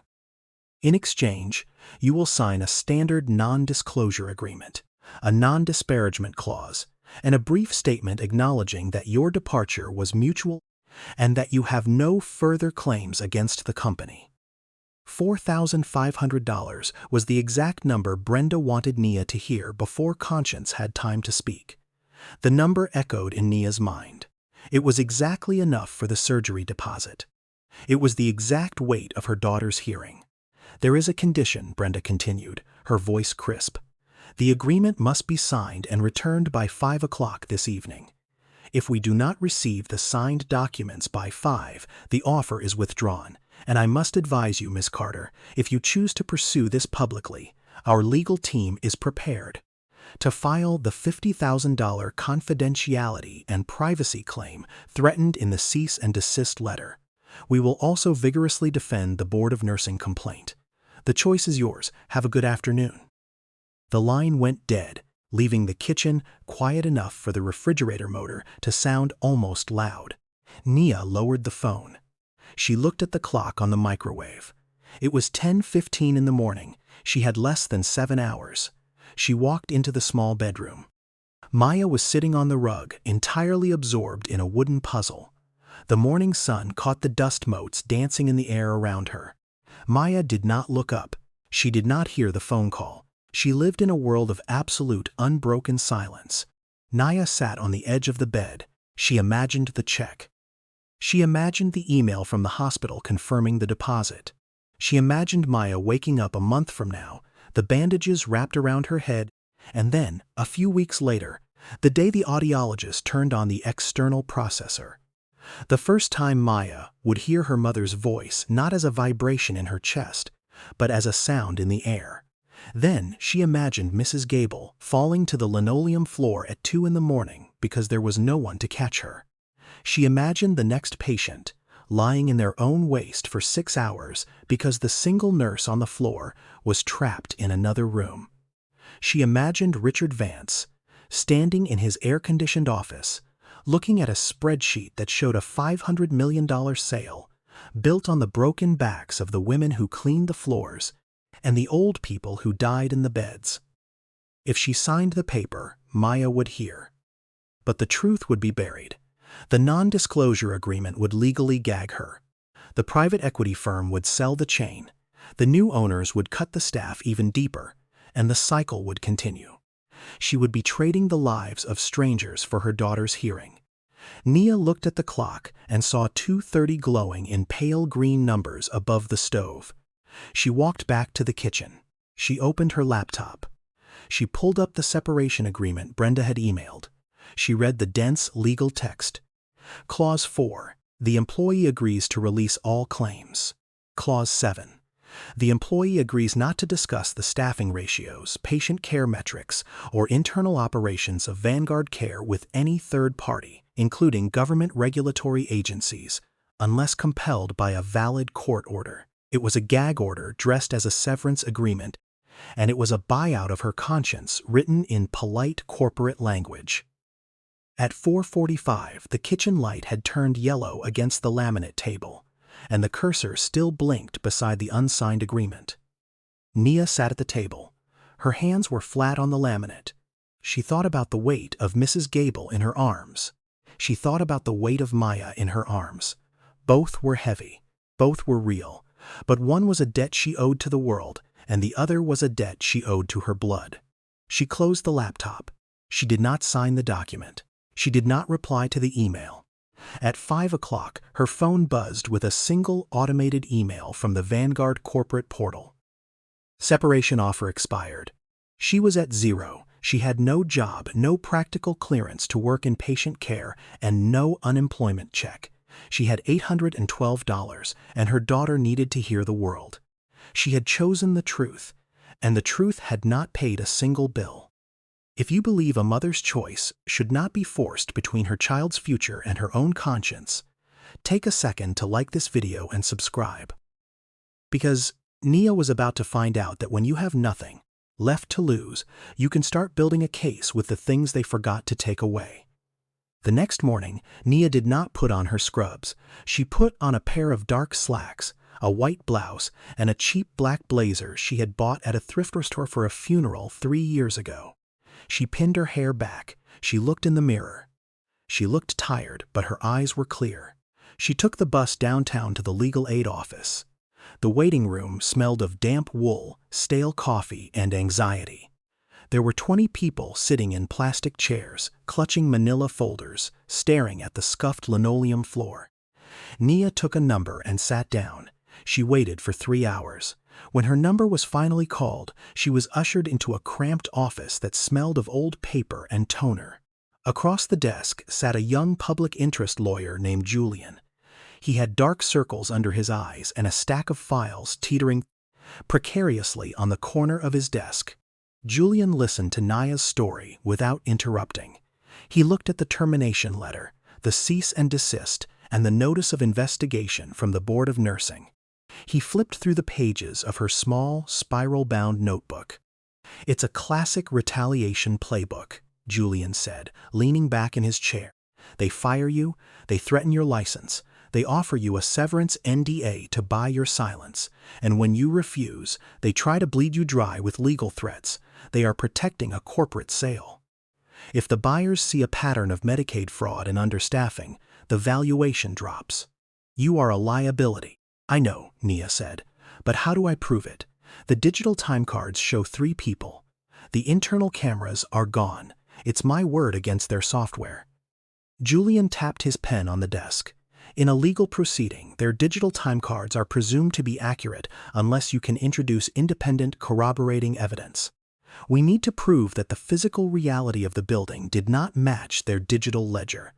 In exchange, you will sign a standard non-disclosure agreement, a non-disparagement clause, and a brief statement acknowledging that your departure was mutual and that you have no further claims against the company." $4,500 was the exact number Brenda wanted Nia to hear before conscience had time to speak. The number echoed in Nia's mind. It was exactly enough for the surgery deposit. It was the exact weight of her daughter's hearing. "There is a condition," Brenda continued, her voice crisp. "The agreement must be signed and returned by 5 o'clock this evening. If we do not receive the signed documents by 5, the offer is withdrawn, and I must advise you, Miss Carter, if you choose to pursue this publicly, our legal team is prepared. to file the $50,000 confidentiality and privacy claim threatened in the cease and desist letter. We will also vigorously defend the Board of Nursing complaint. The choice is yours. Have a good afternoon." The line went dead, leaving the kitchen quiet enough for the refrigerator motor to sound almost loud. Nia lowered the phone. She looked at the clock on the microwave. It was 10:15 in the morning. She had less than 7 hours. She walked into the small bedroom. Maya was sitting on the rug, entirely absorbed in a wooden puzzle. The morning sun caught the dust motes dancing in the air around her. Maya did not look up. She did not hear the phone call. She lived in a world of absolute, unbroken silence. Nia sat on the edge of the bed. She imagined the check. She imagined the email from the hospital confirming the deposit. She imagined Maya waking up a month from now, the bandages wrapped around her head, and then, a few weeks later, the day the audiologist turned on the external processor. The first time Maya would hear her mother's voice not as a vibration in her chest, but as a sound in the air. Then she imagined Mrs. Gable falling to the linoleum floor at 2 in the morning because there was no one to catch her. She imagined the next patient lying in their own waste for 6 hours because the single nurse on the floor was trapped in another room. She imagined Richard Vance standing in his air-conditioned office, looking at a spreadsheet that showed a $500 million sale built on the broken backs of the women who cleaned the floors and the old people who died in the beds. If she signed the paper, Maya would hear. But the truth would be buried. The non-disclosure agreement would legally gag her. The private equity firm would sell the chain. The new owners would cut the staff even deeper, and the cycle would continue. She would be trading the lives of strangers for her daughter's hearing. Nia looked at the clock and saw 2:30 glowing in pale green numbers above the stove. She walked back to the kitchen. She opened her laptop. She pulled up the separation agreement Brenda had emailed. She read the dense legal text. Clause 4. The employee agrees to release all claims. Clause 7. The employee agrees not to discuss the staffing ratios, patient care metrics, or internal operations of Vanguard Care with any third party, including government regulatory agencies, unless compelled by a valid court order. It was a gag order dressed as a severance agreement, and it was a buyout of her conscience written in polite corporate language. At 4:45, the kitchen light had turned yellow against the laminate table, and the cursor still blinked beside the unsigned agreement. Nia sat at the table. Her hands were flat on the laminate. She thought about the weight of Mrs. Gable in her arms. She thought about the weight of Maya in her arms. Both were heavy. Both were real. But one was a debt she owed to the world, and the other was a debt she owed to her blood. She closed the laptop. She did not sign the document. She did not reply to the email. At 5 o'clock, her phone buzzed with a single automated email from the Vanguard corporate portal. Separation offer expired. She was at zero. She had no job, no practical clearance to work in patient care, and no unemployment check. She had $812, and her daughter needed to hear the world. She had chosen the truth, and the truth had not paid a single bill. If you believe a mother's choice should not be forced between her child's future and her own conscience, take a second to like this video and subscribe. Because Nia was about to find out that when you have nothing left to lose, you can start building a case with the things they forgot to take away. The next morning, Nia did not put on her scrubs. She put on a pair of dark slacks, a white blouse, and a cheap black blazer she had bought at a thrift store for a funeral 3 years ago. She pinned her hair back. She looked in the mirror. She looked tired, but her eyes were clear. She took the bus downtown to the legal aid office. The waiting room smelled of damp wool, stale coffee, and anxiety. There were 20 people sitting in plastic chairs, clutching manila folders, staring at the scuffed linoleum floor. Nia took a number and sat down. She waited for 3 hours. When her number was finally called, she was ushered into a cramped office that smelled of old paper and toner. Across the desk sat a young public interest lawyer named Julian. He had dark circles under his eyes and a stack of files teetering precariously on the corner of his desk. Julian listened to Nia's story without interrupting. He looked at the termination letter, the cease and desist, and the notice of investigation from the Board of Nursing. He flipped through the pages of her small, spiral-bound notebook. "It's a classic retaliation playbook," Julian said, leaning back in his chair. "They fire you, they threaten your license, they offer you a severance NDA to buy your silence, and when you refuse, they try to bleed you dry with legal threats. They are protecting a corporate sale. If the buyers see a pattern of Medicaid fraud and understaffing, the valuation drops. You are a liability." "I know," Nia said, "but how do I prove it? The digital time cards show 3 people. The internal cameras are gone. It's my word against their software." Julian tapped his pen on the desk. "In a legal proceeding, their digital time cards are presumed to be accurate unless you can introduce independent corroborating evidence. We need to prove that the physical reality of the building did not match their digital ledger.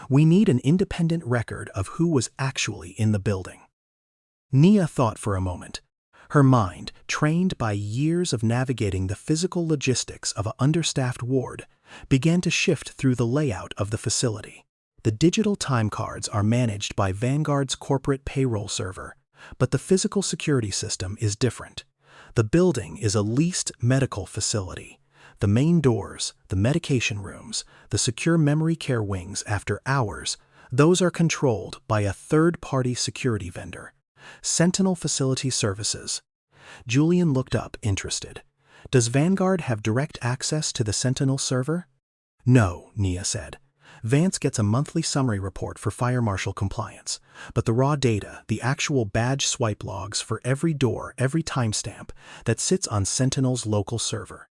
We need an independent record of who was actually in the building." Nia thought for a moment. Her mind, trained by years of navigating the physical logistics of an understaffed ward, began to shift through the layout of the facility. The digital time cards are managed by Vanguard's corporate payroll server, but the physical security system is different. The building is a leased medical facility. The main doors, the medication rooms, the secure memory care wings after hours, those are controlled by a third-party security vendor. Sentinel Facility Services. Julian looked up, interested. "Does Vanguard have direct access to the Sentinel server?" "No," Nia said. "Vance gets a monthly summary report for fire marshal compliance, but the raw data, the actual badge swipe logs for every door, every timestamp, that sits on Sentinel's local server.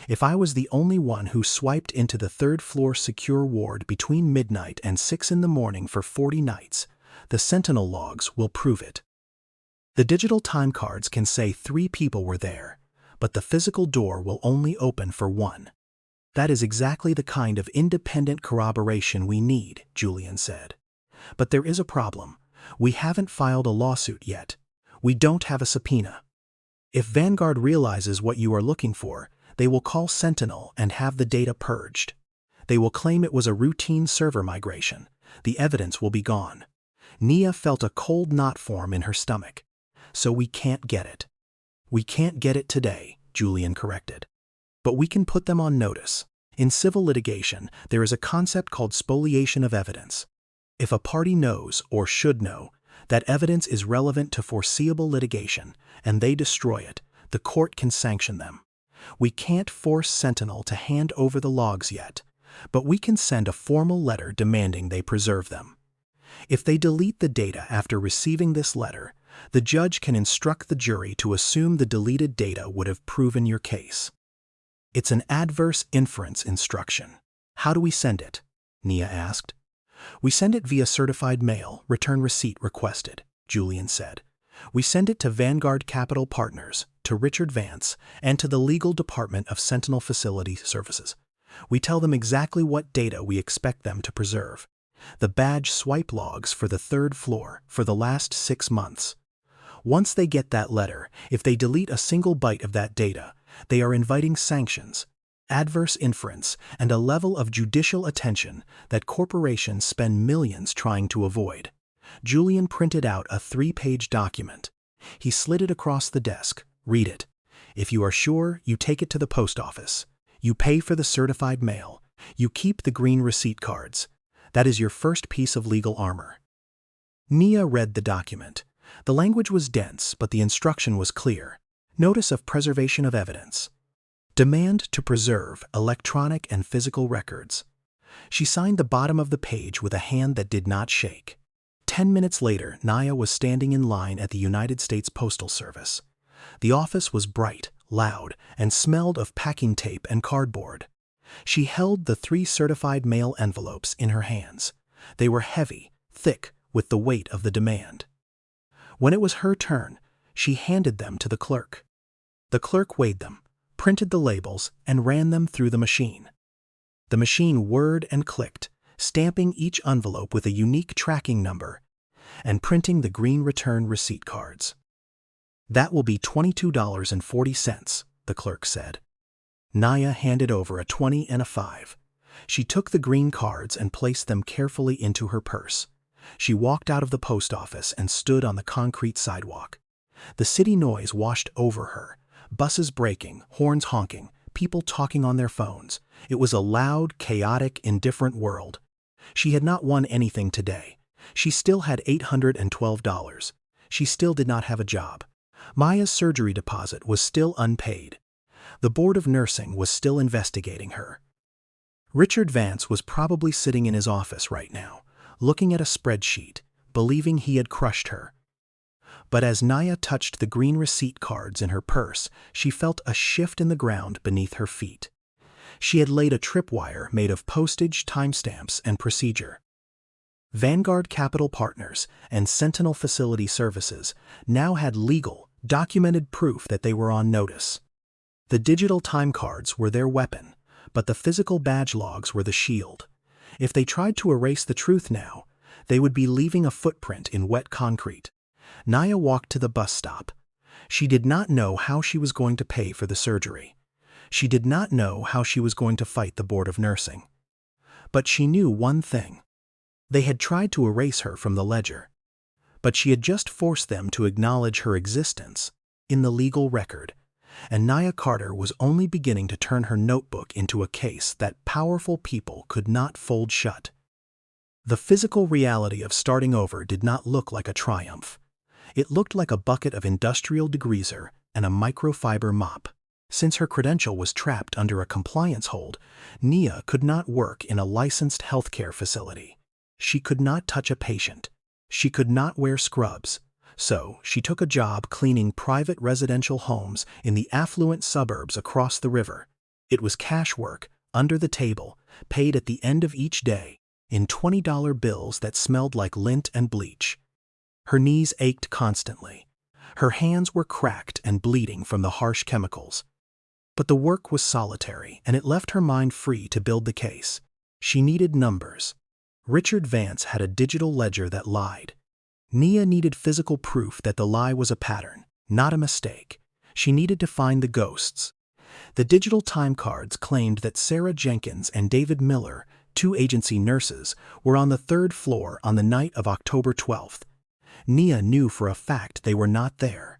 If I was the only one who swiped into the third-floor secure ward between midnight and 6 in the morning for 40 nights, the Sentinel logs will prove it. The digital time cards can say 3 people were there, but the physical door will only open for 1. That is exactly the kind of independent corroboration we need," Julian said. "But there is a problem. We haven't filed a lawsuit yet. We don't have a subpoena. If Vanguard realizes what you are looking for, they will call Sentinel and have the data purged. They will claim it was a routine server migration. The evidence will be gone." Nia felt a cold knot form in her stomach. "So we can't get it." "We can't get it today," Julian corrected. "But we can put them on notice. In civil litigation, there is a concept called spoliation of evidence. If a party knows, or should know, that evidence is relevant to foreseeable litigation, and they destroy it, the court can sanction them. We can't force Sentinel to hand over the logs yet, but we can send a formal letter demanding they preserve them. If they delete the data after receiving this letter, the judge can instruct the jury to assume the deleted data would have proven your case. It's an adverse inference instruction. How do we send it?" Nia asked. "We send it via certified mail, return receipt requested," Julian said. "We send it to Vanguard Capital Partners, to Richard Vance, and to the legal department of Sentinel Facility Services. We tell them exactly what data we expect them to preserve. The badge swipe logs for the 3rd floor for the last 6 months. Once they get that letter, if they delete a single byte of that data, they are inviting sanctions, adverse inference, and a level of judicial attention that corporations spend millions trying to avoid." Julian printed out a 3-page document. He slid it across the desk. "Read it. If you are sure, you take it to the post office. You pay for the certified mail. You keep the green receipt cards. That is your first piece of legal armor." Nia read the document. The language was dense, but the instruction was clear. Notice of preservation of evidence. Demand to preserve electronic and physical records. She signed the bottom of the page with a hand that did not shake. 10 minutes later, Nia was standing in line at the United States Postal Service. The office was bright, loud, and smelled of packing tape and cardboard. She held the 3 certified mail envelopes in her hands. They were heavy, thick, with the weight of the demand. When it was her turn, she handed them to the clerk. The clerk weighed them, printed the labels, and ran them through the machine. The machine whirred and clicked, stamping each envelope with a unique tracking number and printing the green return receipt cards. "That will be $22.40, the clerk said. Nia handed over a 20 and a 5. She took the green cards and placed them carefully into her purse. She walked out of the post office and stood on the concrete sidewalk. The city noise washed over her. Buses braking, horns honking, people talking on their phones. It was a loud, chaotic, indifferent world. She had not won anything today. She still had $812. She still did not have a job. Maya's surgery deposit was still unpaid. The Board of Nursing was still investigating her. Richard Vance was probably sitting in his office right now, looking at a spreadsheet, believing he had crushed her. But as Nia touched the green receipt cards in her purse, she felt a shift in the ground beneath her feet. She had laid a tripwire made of postage, timestamps, and procedure. Vanguard Capital Partners and Sentinel Facility Services now had legal, documented proof that they were on notice. The digital time cards were their weapon, but the physical badge logs were the shield. If they tried to erase the truth now, they would be leaving a footprint in wet concrete. Nia walked to the bus stop. She did not know how she was going to pay for the surgery. She did not know how she was going to fight the Board of Nursing. But she knew one thing. They had tried to erase her from the ledger. But she had just forced them to acknowledge her existence in the legal record. And Nia Carter was only beginning to turn her notebook into a case that powerful people could not fold shut. The physical reality of starting over did not look like a triumph. It looked like a bucket of industrial degreaser and a microfiber mop. Since her credential was trapped under a compliance hold, Nia could not work in a licensed healthcare facility. She could not touch a patient. She could not wear scrubs. So she took a job cleaning private residential homes in the affluent suburbs across the river. It was cash work, under the table, paid at the end of each day, in $20 bills that smelled like lint and bleach. Her knees ached constantly. Her hands were cracked and bleeding from the harsh chemicals. But the work was solitary, and it left her mind free to build the case. She needed numbers. Richard Vance had a digital ledger that lied. Nia needed physical proof that the lie was a pattern, not a mistake. She needed to find the ghosts. The digital time cards claimed that Sarah Jenkins and David Miller, two agency nurses, were on the 3rd floor on the night of October 12th. Nia knew for a fact they were not there.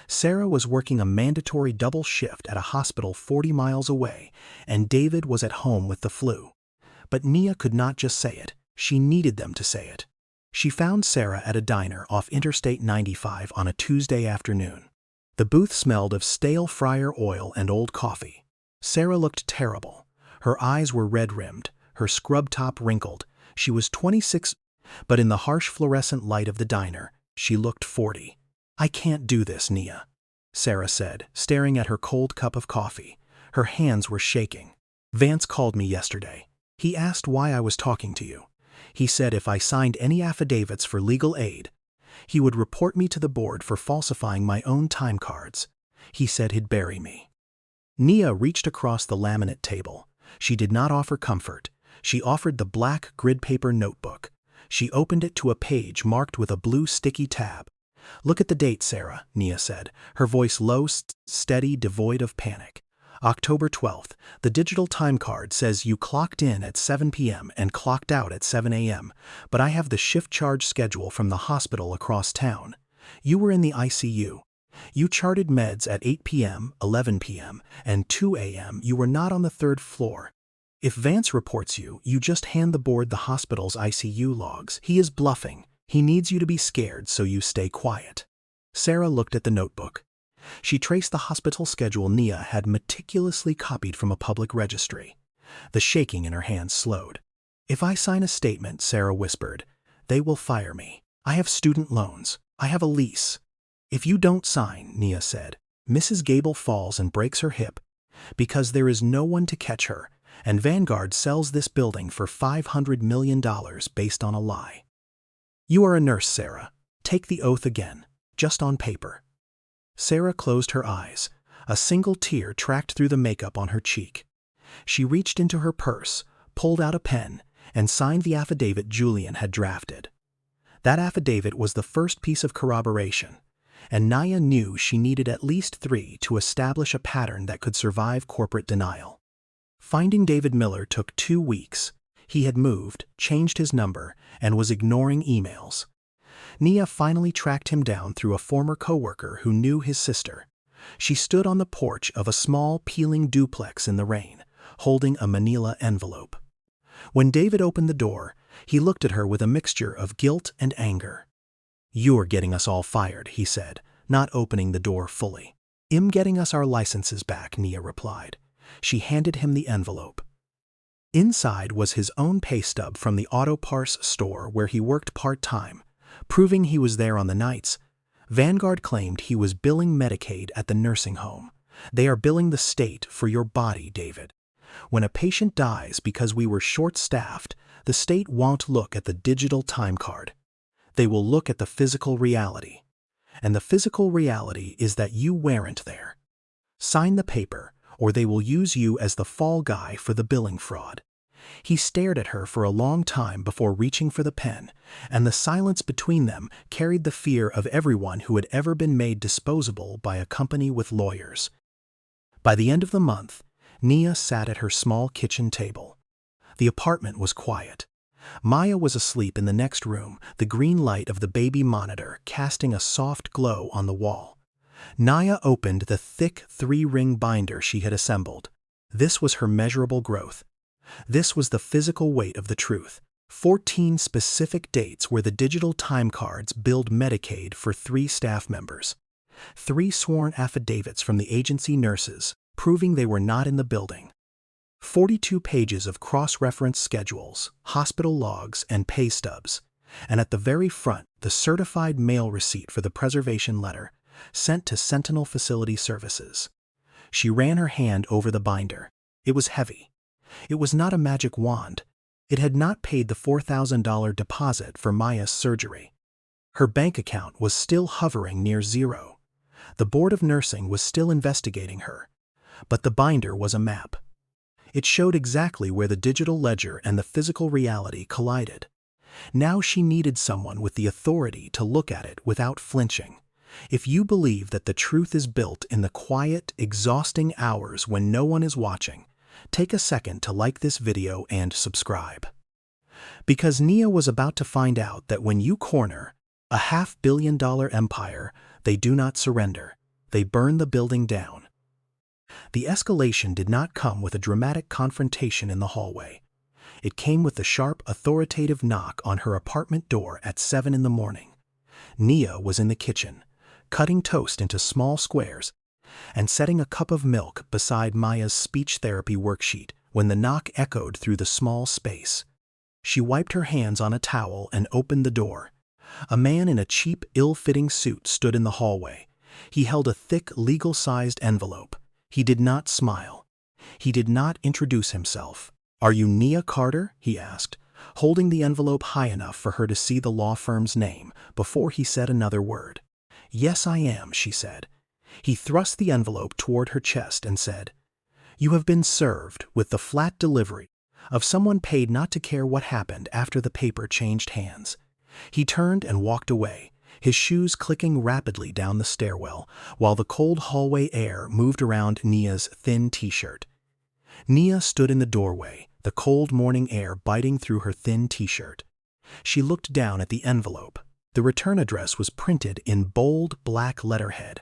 Sarah was working a mandatory double shift at a hospital 40 miles away, and David was at home with the flu. But Nia could not just say it. She needed them to say it. She found Sarah at a diner off Interstate 95 on a Tuesday afternoon. The booth smelled of stale fryer oil and old coffee. Sarah looked terrible. Her eyes were red-rimmed, her scrub top wrinkled. She was 26, but in the harsh fluorescent light of the diner, she looked 40. "I can't do this, Nia," Sarah said, staring at her cold cup of coffee. Her hands were shaking. "Vance called me yesterday. He asked why I was talking to you. He said if I signed any affidavits for legal aid, he would report me to the board for falsifying my own time cards. He said he'd bury me." Nia reached across the laminate table. She did not offer comfort. She offered the black grid paper notebook. She opened it to a page marked with a blue sticky tab. "Look at the date, Sarah," Nia said, her voice low, steady, devoid of panic. "October 12th, the digital time card says you clocked in at 7 p.m. and clocked out at 7 a.m., but I have the shift charge schedule from the hospital across town. You were in the ICU. You charted meds at 8 p.m., 11 p.m., and 2 a.m. You were not on the 3rd floor. If Vance reports you, you just hand the board the hospital's ICU logs. He is bluffing. He needs you to be scared so you stay quiet." Sarah looked at the notebook. She traced the hospital schedule Nia had meticulously copied from a public registry. The shaking in her hands slowed. "If I sign a statement," Sarah whispered, "they will fire me. I have student loans. I have a lease." "If you don't sign," Nia said, "Mrs. Gable falls and breaks her hip because there is no one to catch her, and Vanguard sells this building for $500 million based on a lie. You are a nurse, Sarah. Take the oath again, just on paper." Sarah closed her eyes. A single tear tracked through the makeup on her cheek. She reached into her purse, pulled out a pen, and signed the affidavit Julian had drafted. That affidavit was the first piece of corroboration. and Nia knew she needed at least 3 to establish a pattern that could survive corporate denial. Finding David Miller took 2 weeks. He had moved, changed his number, and was ignoring emails. Nia finally tracked him down through a former coworker who knew his sister. She stood on the porch of a small, peeling duplex in the rain, holding a manila envelope. When David opened the door, he looked at her with a mixture of guilt and anger. "You're getting us all fired," he said, not opening the door fully. "I'm getting us our licenses back," Nia replied. She handed him the envelope. Inside was his own pay stub from the auto parts store where he worked part-time, proving he was there on the nights. Vanguard claimed he was billing Medicaid at the nursing home. "They are billing the state for your body, David. When a patient dies because we were short-staffed, the state won't look at the digital time card. They will look at the physical reality. And the physical reality is that you weren't there. Sign the paper, or they will use you as the fall guy for the billing fraud." He stared at her for a long time before reaching for the pen, and the silence between them carried the fear of everyone who had ever been made disposable by a company with lawyers. By the end of the month, Nia sat at her small kitchen table. The apartment was quiet. Maya was asleep in the next room, the green light of the baby monitor casting a soft glow on the wall. Nia opened the thick 3-ring binder she had assembled. This was her measurable growth. This was the physical weight of the truth. 14 specific dates where the digital time cards billed Medicaid for 3 staff members. 3 sworn affidavits from the agency nurses, proving they were not in the building. 42 pages of cross-reference schedules, hospital logs, and pay stubs. And at the very front, the certified mail receipt for the preservation letter, sent to Sentinel Facility Services. She ran her hand over the binder. It was heavy. It was not a magic wand. It had not paid the $4,000 deposit for Maya's surgery. Her bank account was still hovering near zero. The Board of Nursing was still investigating her. But the binder was a map. It showed exactly where the digital ledger and the physical reality collided. Now she needed someone with the authority to look at it without flinching. If you believe that the truth is built in the quiet, exhausting hours when no one is watching, take a second to like this video and subscribe. Because Nia was about to find out that when you corner a $500 million empire, they do not surrender. They burn the building down. The escalation did not come with a dramatic confrontation in the hallway. It came with the sharp, authoritative knock on her apartment door at 7 in the morning. Nia was in the kitchen, cutting toast into small squares and setting a cup of milk beside Maya's speech therapy worksheet when the knock echoed through the small space. She wiped her hands on a towel and opened the door. A man in a cheap, ill-fitting suit stood in the hallway. He held a thick, legal-sized envelope. He did not smile. He did not introduce himself. "Are you Nia Carter?" he asked, holding the envelope high enough for her to see the law firm's name before he said another word. "Yes, I am," she said. He thrust the envelope toward her chest and said, "You have been served with the flat delivery of someone paid not to care what happened after the paper changed hands." He turned and walked away, his shoes clicking rapidly down the stairwell, while the cold hallway air moved around Nia's thin t-shirt. Nia stood in the doorway, the cold morning air biting through her thin t-shirt. She looked down at the envelope. The return address was printed in bold black letterhead.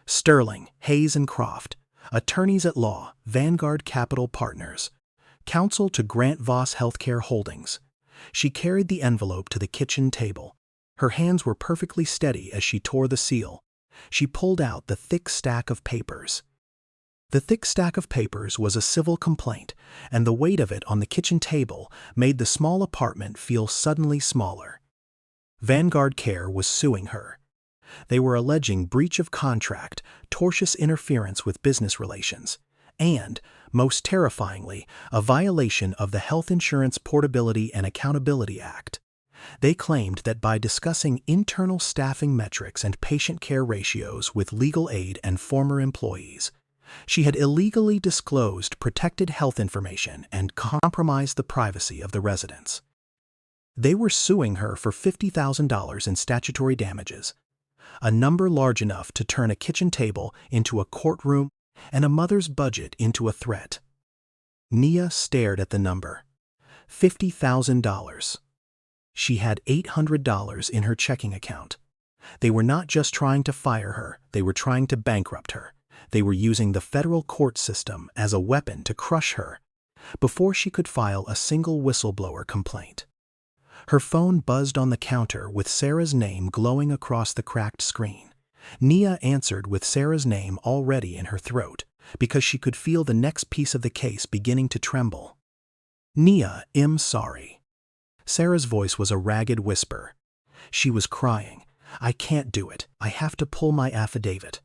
Sterling, Hayes & Croft, Attorneys at Law, Vanguard Capital Partners, Counsel to Grant Voss Healthcare Holdings. She carried the envelope to the kitchen table. Her hands were perfectly steady as she tore the seal. She pulled out the thick stack of papers. The thick stack of papers was a civil complaint, and the weight of it on the kitchen table made the small apartment feel suddenly smaller. Vanguard Care was suing her. They were alleging breach of contract, tortious interference with business relations, and, most terrifyingly, a violation of the Health Insurance Portability and Accountability Act. They claimed that by discussing internal staffing metrics and patient care ratios with legal aid and former employees, she had illegally disclosed protected health information and compromised the privacy of the residents. They were suing her for $50,000 in statutory damages. a number large enough to turn a kitchen table into a courtroom and a mother's budget into a threat. Nia stared at the number. $50,000. She had $800 in her checking account. They were not just trying to fire her, they were trying to bankrupt her. They were using the federal court system as a weapon to crush her before she could file a single whistleblower complaint. Her phone buzzed on the counter with Sarah's name glowing across the cracked screen. Nia answered with Sarah's name already in her throat because she could feel the next piece of the case beginning to tremble. "Nia, I'm sorry." Sarah's voice was a ragged whisper. She was crying. "I can't do it. I have to pull my affidavit.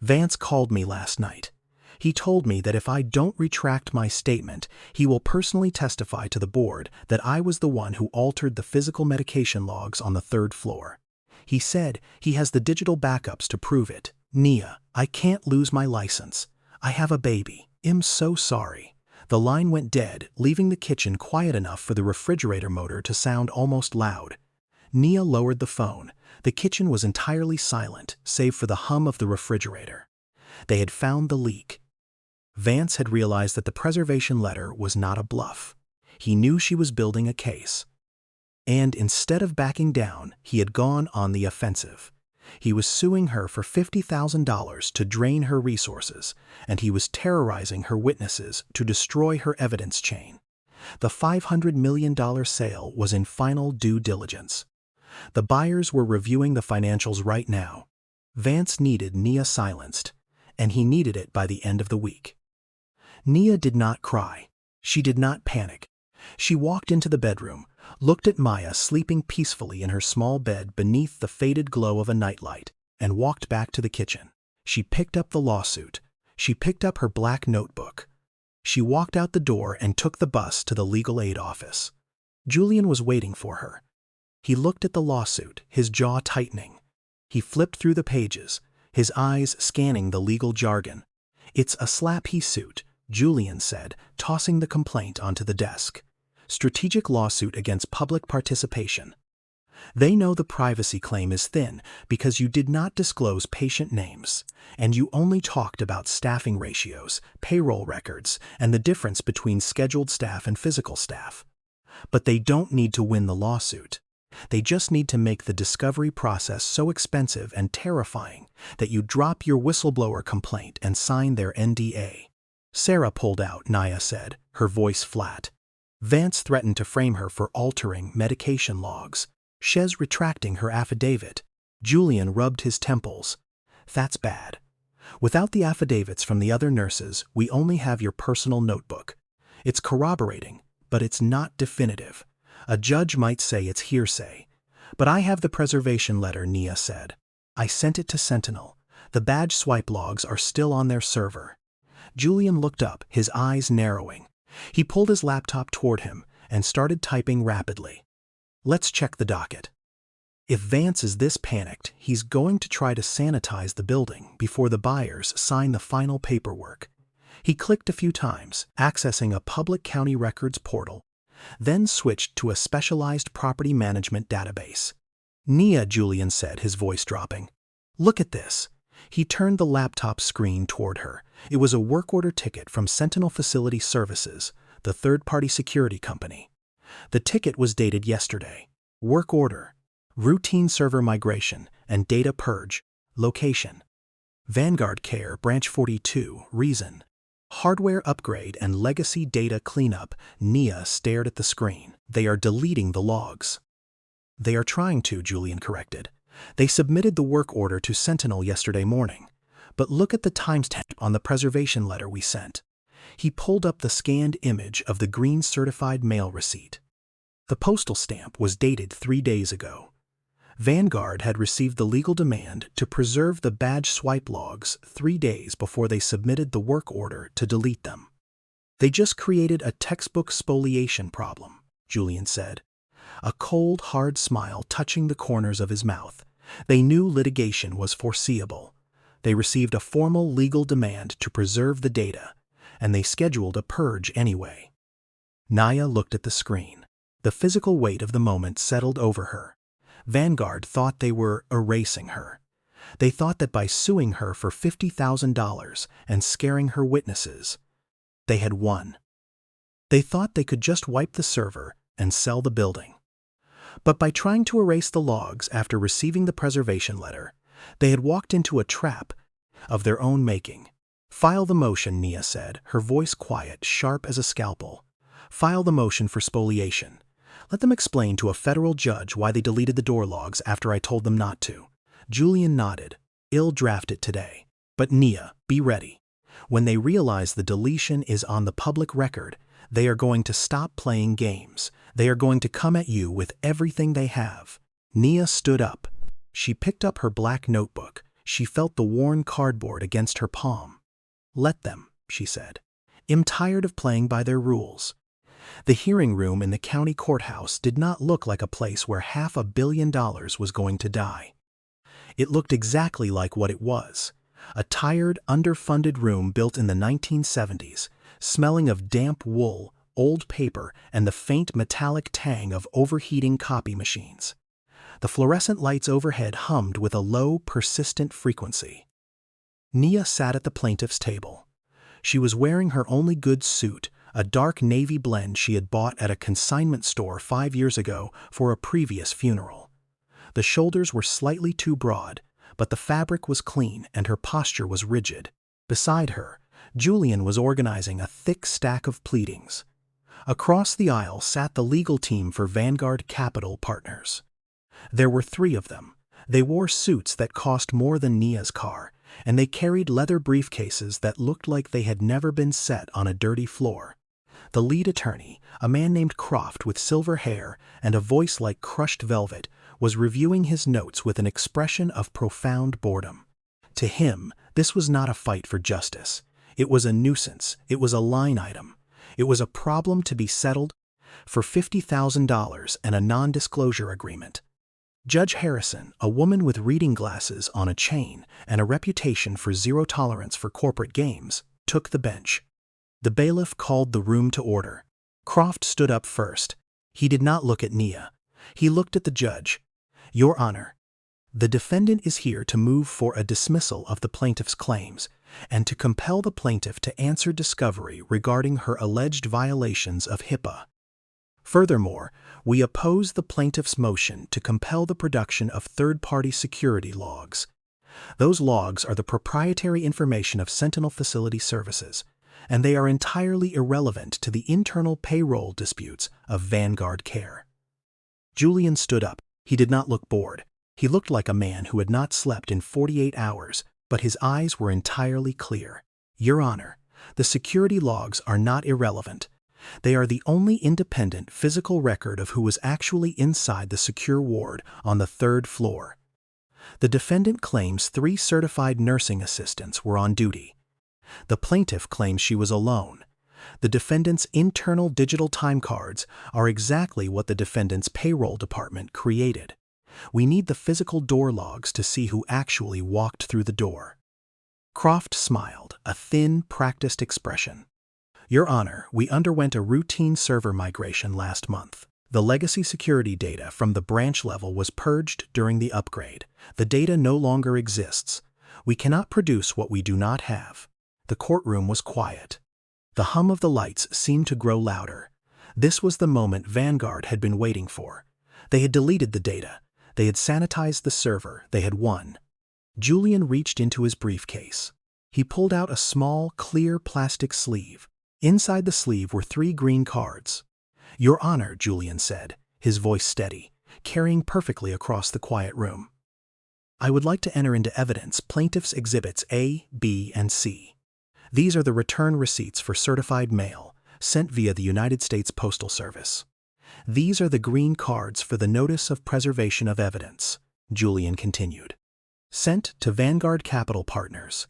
Vance called me last night. He told me that if I don't retract my statement, he will personally testify to the board that I was the one who altered the physical medication logs on the 3rd floor. He said he has the digital backups to prove it. Nia, I can't lose my license. I have a baby. I'm so sorry." The line went dead, leaving the kitchen quiet enough for the refrigerator motor to sound almost loud. Nia lowered the phone. The kitchen was entirely silent, save for the hum of the refrigerator. They had found the leak. Vance had realized that the preservation letter was not a bluff. He knew she was building a case. And instead of backing down, he had gone on the offensive. He was suing her for $50,000 to drain her resources, and he was terrorizing her witnesses to destroy her evidence chain. The $500 million sale was in final due diligence. The buyers were reviewing the financials right now. Vance needed Nia silenced, and he needed it by the end of the week. Nia did not cry. She did not panic. She walked into the bedroom, looked at Maya sleeping peacefully in her small bed beneath the faded glow of a nightlight, and walked back to the kitchen. She picked up the lawsuit. She picked up her black notebook. She walked out the door and took the bus to the legal aid office. Julian was waiting for her. He looked at the lawsuit, his jaw tightening. He flipped through the pages, his eyes scanning the legal jargon. "It's a slap-he suit," Julian said, tossing the complaint onto the desk. "Strategic lawsuit against public participation. They know the privacy claim is thin because you did not disclose patient names, and you only talked about staffing ratios, payroll records, and the difference between scheduled staff and physical staff. But they don't need to win the lawsuit. They just need to make the discovery process so expensive and terrifying that you drop your whistleblower complaint and sign their NDA. Sarah pulled out, Nia said, her voice flat. Vance threatened to frame her for altering medication logs. Shez retracting her affidavit. Julian rubbed his temples. That's bad. Without the affidavits from the other nurses, we only have your personal notebook. It's corroborating, but it's not definitive. A judge might say it's hearsay. But I have the preservation letter, Nia said. I sent it to Sentinel. The badge swipe logs are still on their server. Julian looked up, his eyes narrowing. He pulled his laptop toward him and started typing rapidly. Let's check the docket. If Vance is this panicked, he's going to try to sanitize the building before the buyers sign the final paperwork. He clicked a few times, accessing a public county records portal, then switched to a specialized property management database. Nia, Julian said, his voice dropping. Look at this. He turned the laptop screen toward her. It was a work order ticket from Sentinel Facility Services, the third-party security company. The ticket was dated yesterday. Work order. Routine server migration and data purge. Location. Vanguard Care, Branch 42, Reason. Hardware upgrade and legacy data cleanup. Nia stared at the screen. They are deleting the logs. They are trying to, Julian corrected. They submitted the work order to Sentinel yesterday morning. But look at the timestamp on the preservation letter we sent. He pulled up the scanned image of the green certified mail receipt. The postal stamp was dated 3 days ago. Vanguard had received the legal demand to preserve the badge swipe logs 3 days before they submitted the work order to delete them. They just created a textbook spoliation problem, Julian said. A cold, hard smile touching the corners of his mouth. They knew litigation was foreseeable. They received a formal legal demand to preserve the data, and they scheduled a purge anyway. Nia looked at the screen. The physical weight of the moment settled over her. Vanguard thought they were erasing her. They thought that by suing her for $50,000 and scaring her witnesses, they had won. They thought they could just wipe the server and sell the building. But by trying to erase the logs after receiving the preservation letter, they had walked into a trap of their own making. "File the motion," Nia said, her voice quiet, sharp as a scalpel. "File the motion for spoliation. Let them explain to a federal judge why they deleted the door logs after I told them not to." Julian nodded. "I'll draft it today. But Nia, be ready. When they realize the deletion is on the public record, they are going to stop playing games. They are going to come at you with everything they have." Nia stood up. She picked up her black notebook. She felt the worn cardboard against her palm. "Let them," she said. "I'm tired of playing by their rules." The hearing room in the county courthouse did not look like a place where $500 million was going to die. It looked exactly like what it was. A tired, underfunded room built in the 1970s, smelling of damp wool, old paper, and the faint metallic tang of overheating copy machines. The fluorescent lights overhead hummed with a low, persistent frequency. Nia sat at the plaintiff's table. She was wearing her only good suit, a dark navy blend she had bought at a consignment store 5 years ago for a previous funeral. The shoulders were slightly too broad, but the fabric was clean and her posture was rigid. Beside her, Julian was organizing a thick stack of pleadings. Across the aisle sat the legal team for Vanguard Capital Partners. There were 3 of them. They wore suits that cost more than Nia's car, and they carried leather briefcases that looked like they had never been set on a dirty floor. The lead attorney, a man named Croft with silver hair and a voice like crushed velvet, was reviewing his notes with an expression of profound boredom. To him, this was not a fight for justice. It was a nuisance. It was a line item. It was a problem to be settled for $50,000 and a non-disclosure agreement. Judge Harrison, a woman with reading glasses on a chain and a reputation for zero tolerance for corporate games, took the bench. The bailiff called the room to order. Croft stood up first. He did not look at Nia. He looked at the judge. "Your Honor, the defendant is here to move for a dismissal of the plaintiff's claims and to compel the plaintiff to answer discovery regarding her alleged violations of HIPAA. Furthermore, we oppose the plaintiff's motion to compel the production of third-party security logs. Those logs are the proprietary information of Sentinel Facility Services, and they are entirely irrelevant to the internal payroll disputes of Vanguard Care." Julian stood up. He did not look bored. He looked like a man who had not slept in 48 hours, but his eyes were entirely clear. "Your Honor, the security logs are not irrelevant. They are the only independent physical record of who was actually inside the secure ward on the 3rd floor. The defendant claims 3 certified nursing assistants were on duty. The plaintiff claims she was alone. The defendant's internal digital time cards are exactly what the defendant's payroll department created. We need the physical door logs to see who actually walked through the door." Croft smiled, a thin, practiced expression. "Your Honor, we underwent a routine server migration last month. The legacy security data from the branch level was purged during the upgrade. The data no longer exists. We cannot produce what we do not have." The courtroom was quiet. The hum of the lights seemed to grow louder. This was the moment Vanguard had been waiting for. They had deleted the data. They had sanitized the server. They had won. Julian reached into his briefcase. He pulled out a small, clear plastic sleeve. Inside the sleeve were 3 green cards. "Your Honor," Julian said, his voice steady, carrying perfectly across the quiet room. "I would like to enter into evidence plaintiff's exhibits A, B, and C. These are the return receipts for certified mail, sent via the United States Postal Service. These are the green cards for the Notice of Preservation of Evidence," Julian continued. "Sent to Vanguard Capital Partners,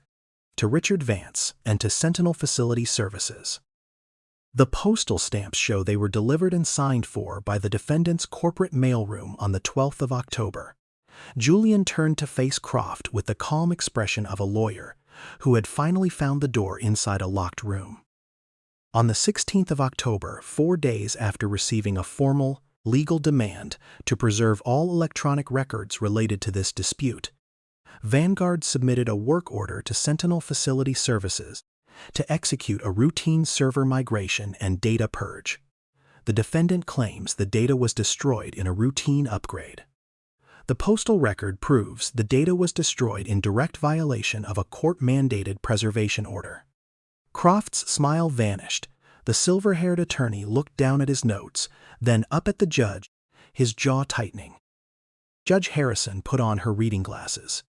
to Richard Vance, and to Sentinel Facility Services. The postal stamps show they were delivered and signed for by the defendant's corporate mailroom on the 12th of October. Julian turned to face Croft with the calm expression of a lawyer who had finally found the door inside a locked room. On the 16th of October, 4 days after receiving a formal, legal demand to preserve all electronic records related to this dispute, Vanguard submitted a work order to Sentinel Facility Services to execute a routine server migration and data purge. The defendant claims the data was destroyed in a routine upgrade. The postal record proves the data was destroyed in direct violation of a court-mandated preservation order. Croft's smile vanished. The silver-haired attorney looked down at his notes, then up at the judge, his jaw tightening. Judge Harrison put on her reading glasses.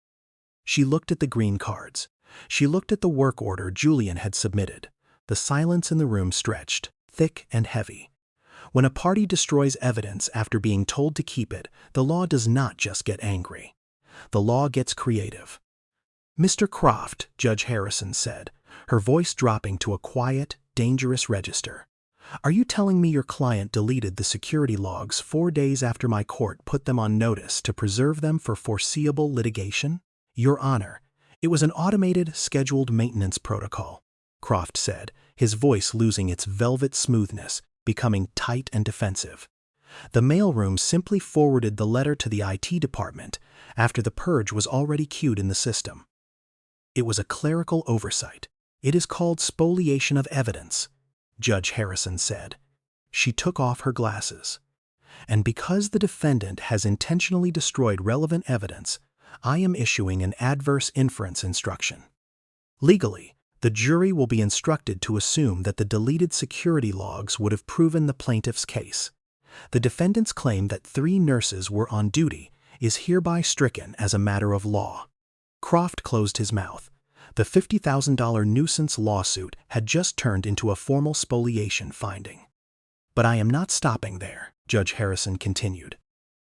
She looked at the green cards. She looked at the work order Julian had submitted. The silence in the room stretched, thick and heavy. When a party destroys evidence after being told to keep it, the law does not just get angry. The law gets creative. "Mr. Croft," Judge Harrison said, her voice dropping to a quiet, dangerous register. "Are you telling me your client deleted the security logs 4 days after my court put them on notice to preserve them for foreseeable litigation?" "Your Honor, it was an automated, scheduled maintenance protocol," Croft said, his voice losing its velvet smoothness, becoming tight and defensive. "The mailroom simply forwarded the letter to the IT department after the purge was already queued in the system. It was a clerical oversight. It is called spoliation of evidence," Judge Harrison said. She took off her glasses. "And because the defendant has intentionally destroyed relevant evidence, I am issuing an adverse inference instruction. Legally, the jury will be instructed to assume that the deleted security logs would have proven the plaintiff's case. The defendant's claim that 3 nurses were on duty is hereby stricken as a matter of law." Croft closed his mouth. The $50,000 nuisance lawsuit had just turned into a formal spoliation finding. "But I am not stopping there," Judge Harrison continued.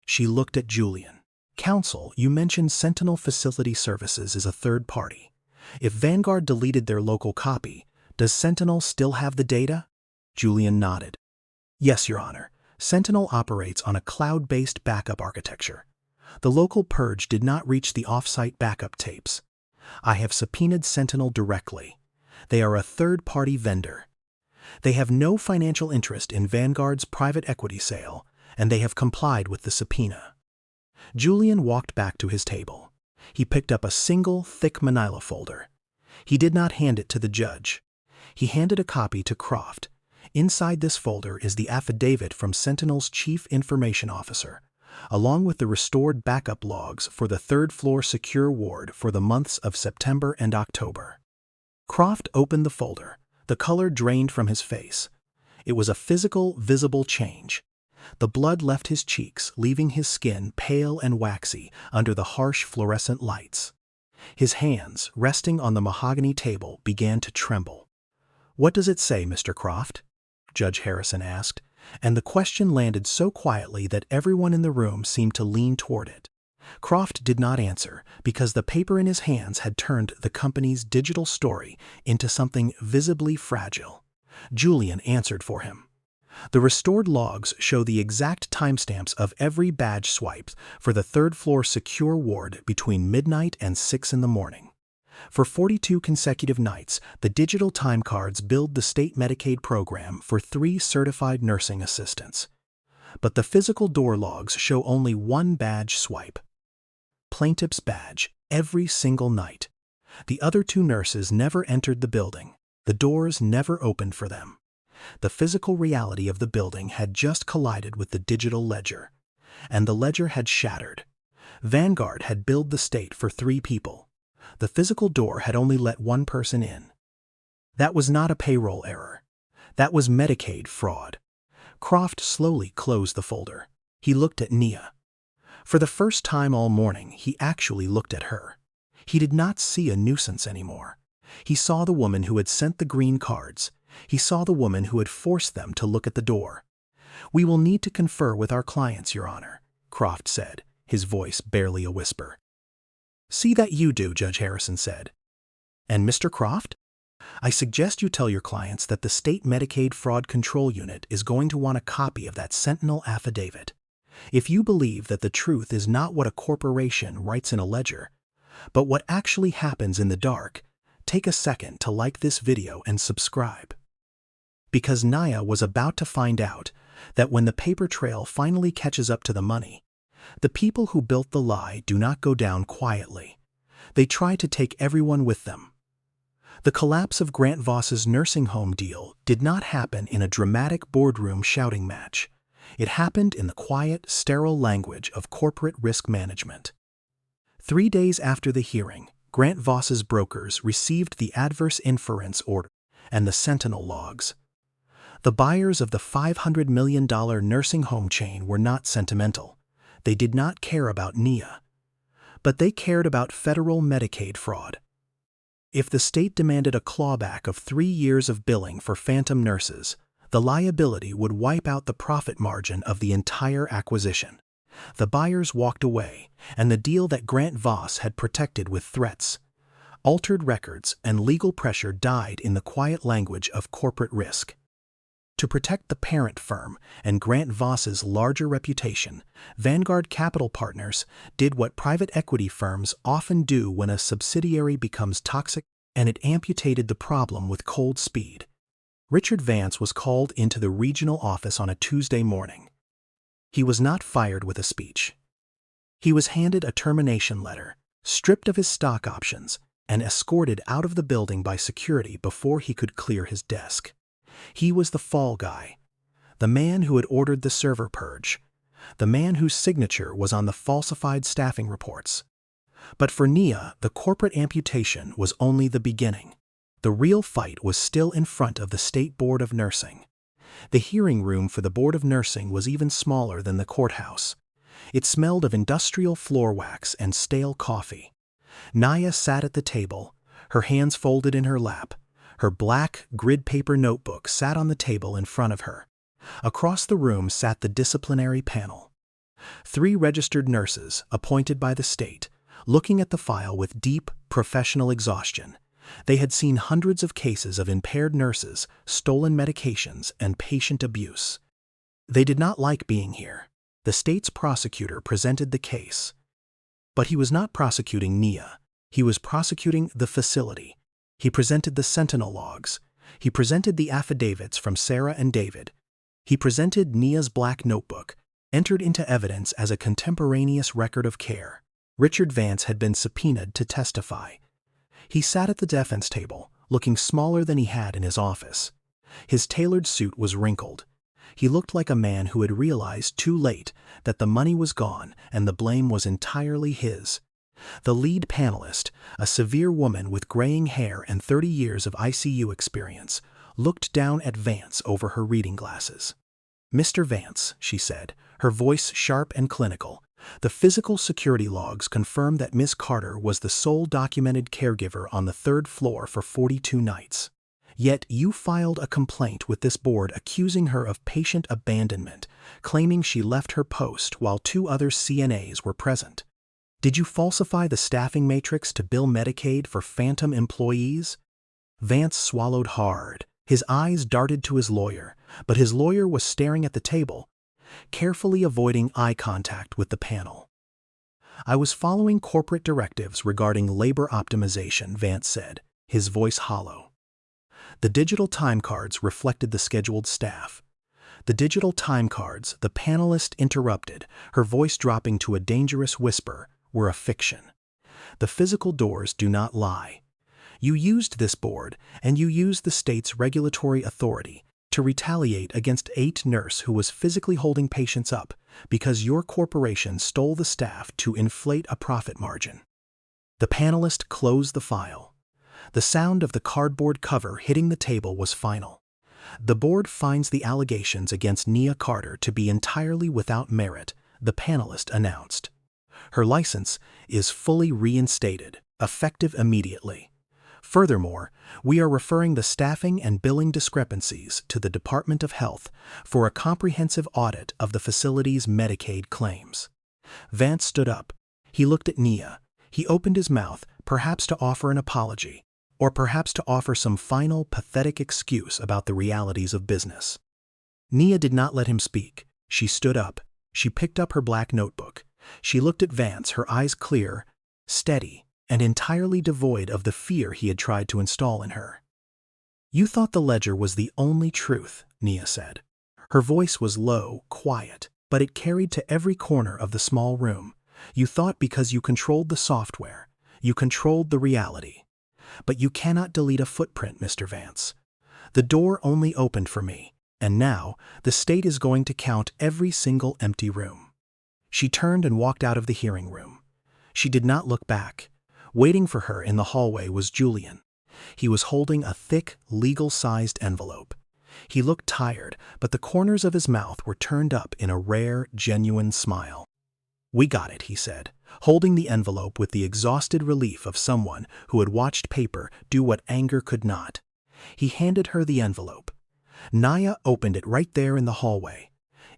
She looked at Julian. "Counsel, you mentioned Sentinel Facility Services is a third party. If Vanguard deleted their local copy, does Sentinel still have the data?" Julian nodded. "Yes, Your Honor. Sentinel operates on a cloud-based backup architecture. The local purge did not reach the off-site backup tapes. I have subpoenaed Sentinel directly. They are a third-party vendor. They have no financial interest in Vanguard's private equity sale, and they have complied with the subpoena." Julian walked back to his table. He picked up a single, thick manila folder. He did not hand it to the judge. He handed a copy to Croft. Inside this folder is the affidavit from Sentinel's Chief Information Officer, along with the restored backup logs for the third-floor secure ward for the months of September and October. Croft opened the folder. The color drained from his face. It was a physical, visible change. The blood left his cheeks, leaving his skin pale and waxy under the harsh fluorescent lights. His hands, resting on the mahogany table, began to tremble. "What does it say, Mr. Croft?" Judge Harrison asked, and the question landed so quietly that everyone in the room seemed to lean toward it. Croft did not answer because the paper in his hands had turned the company's digital story into something visibly fragile. Julian answered for him. "The restored logs show the exact timestamps of every badge swipe for the third-floor secure ward between midnight and 6 in the morning. For 42 consecutive nights, the digital time cards billed the state Medicaid program for 3 certified nursing assistants. But the physical door logs show only 1 badge swipe. Plaintiff's badge, every single night. The other 2 nurses never entered the building. The doors never opened for them. The physical reality of the building had just collided with the digital ledger, and the ledger had shattered. Vanguard had billed the state for 3 people. The physical door had only let 1 person in. That was not a payroll error. That was Medicaid fraud." Croft slowly closed the folder. He looked at Nia. For the first time all morning, he actually looked at her. He did not see a nuisance anymore. He saw the woman who had sent the green cards. He saw the woman who had forced them to look at the door. "We will need to confer with our clients, Your Honor," Croft said, his voice barely a whisper. "See that you do," Judge Harrison said. "And Mr. Croft? I suggest you tell your clients that the State Medicaid Fraud Control Unit is going to want a copy of that Sentinel affidavit. If you believe that the truth is not what a corporation writes in a ledger, but what actually happens in the dark, take a second to like this video and subscribe." Because Nia was about to find out that when the paper trail finally catches up to the money, the people who built the lie do not go down quietly. They try to take everyone with them. The collapse of Grant Voss's nursing home deal did not happen in a dramatic boardroom shouting match. It happened in the quiet, sterile language of corporate risk management. 3 days after the hearing, Grant Voss's brokers received the adverse inference order and the sentinel logs. The buyers of the $500 million nursing home chain were not sentimental. They did not care about Nia. But they cared about federal Medicaid fraud. If the state demanded a clawback of 3 years of billing for phantom nurses, the liability would wipe out the profit margin of the entire acquisition. The buyers walked away, and the deal that Grant Voss had protected with threats, altered records, and legal pressure died in the quiet language of corporate risk. To protect the parent firm and Grant Voss's larger reputation, Vanguard Capital Partners did what private equity firms often do when a subsidiary becomes toxic, and it amputated the problem with cold speed. Richard Vance was called into the regional office on a Tuesday morning. He was not fired with a speech. He was handed a termination letter, stripped of his stock options, and escorted out of the building by security before he could clear his desk. He was the fall guy, the man who had ordered the server purge, the man whose signature was on the falsified staffing reports. But for Nia, the corporate amputation was only the beginning. The real fight was still in front of the State Board of Nursing. The hearing room for the Board of Nursing was even smaller than the courthouse. It smelled of industrial floor wax and stale coffee. Nia sat at the table, her hands folded in her lap. Her black, grid paper notebook sat on the table in front of her. Across the room sat the disciplinary panel. 3 registered nurses, appointed by the state, looking at the file with deep, professional exhaustion. They had seen hundreds of cases of impaired nurses, stolen medications, and patient abuse. They did not like being here. The state's prosecutor presented the case. But he was not prosecuting Nia. He was prosecuting the facility. He presented the sentinel logs. He presented the affidavits from Sarah and David. He presented Nia's black notebook, entered into evidence as a contemporaneous record of care. Richard Vance had been subpoenaed to testify. He sat at the defense table, looking smaller than he had in his office. His tailored suit was wrinkled. He looked like a man who had realized too late that the money was gone and the blame was entirely his. The lead panelist, a severe woman with graying hair and 30 years of ICU experience, looked down at Vance over her reading glasses. "Mr. Vance," she said, her voice sharp and clinical, "the physical security logs confirm that Ms. Carter was the sole documented caregiver on the 3rd floor for 42 nights. Yet you filed a complaint with this board accusing her of patient abandonment, claiming she left her post while 2 other CNAs were present. Did you falsify the staffing matrix to bill Medicaid for phantom employees?" Vance swallowed hard. His eyes darted to his lawyer, but his lawyer was staring at the table, carefully avoiding eye contact with the panel. "I was following corporate directives regarding labor optimization," Vance said, his voice hollow. The digital time cards reflected the scheduled staff. "The digital time cards," the panelist interrupted, her voice dropping to a dangerous whisper, "were a fiction. The physical doors do not lie. You used this board, and you used the state's regulatory authority to retaliate against 8 nurse who was physically holding patients up because your corporation stole the staff to inflate a profit margin." The panelist closed the file. The sound of the cardboard cover hitting the table was final. "The board finds the allegations against Nia Carter to be entirely without merit," the panelist announced. "Her license is fully reinstated, effective immediately. Furthermore, we are referring the staffing and billing discrepancies to the Department of Health for a comprehensive audit of the facility's Medicaid claims." Vance stood up. He looked at Nia. He opened his mouth, perhaps to offer an apology, or perhaps to offer some final, pathetic excuse about the realities of business. Nia did not let him speak. She stood up. She picked up her black notebook. She looked at Vance, her eyes clear, steady, and entirely devoid of the fear he had tried to install in her. "You thought the ledger was the only truth," Nia said. Her voice was low, quiet, but it carried to every corner of the small room. "You thought because you controlled the software, You controlled the reality. But you cannot delete a footprint, Mr. Vance. The door only opened for me, and now the state is going to count every single empty room." She turned and walked out of the hearing room. She did not look back. Waiting for her in the hallway was Julian. He was holding a thick, legal-sized envelope. He looked tired, but the corners of his mouth were turned up in a rare, genuine smile. "We got it," he said, holding the envelope with the exhausted relief of someone who had watched paper do what anger could not. He handed her the envelope. Nia opened it right there in the hallway.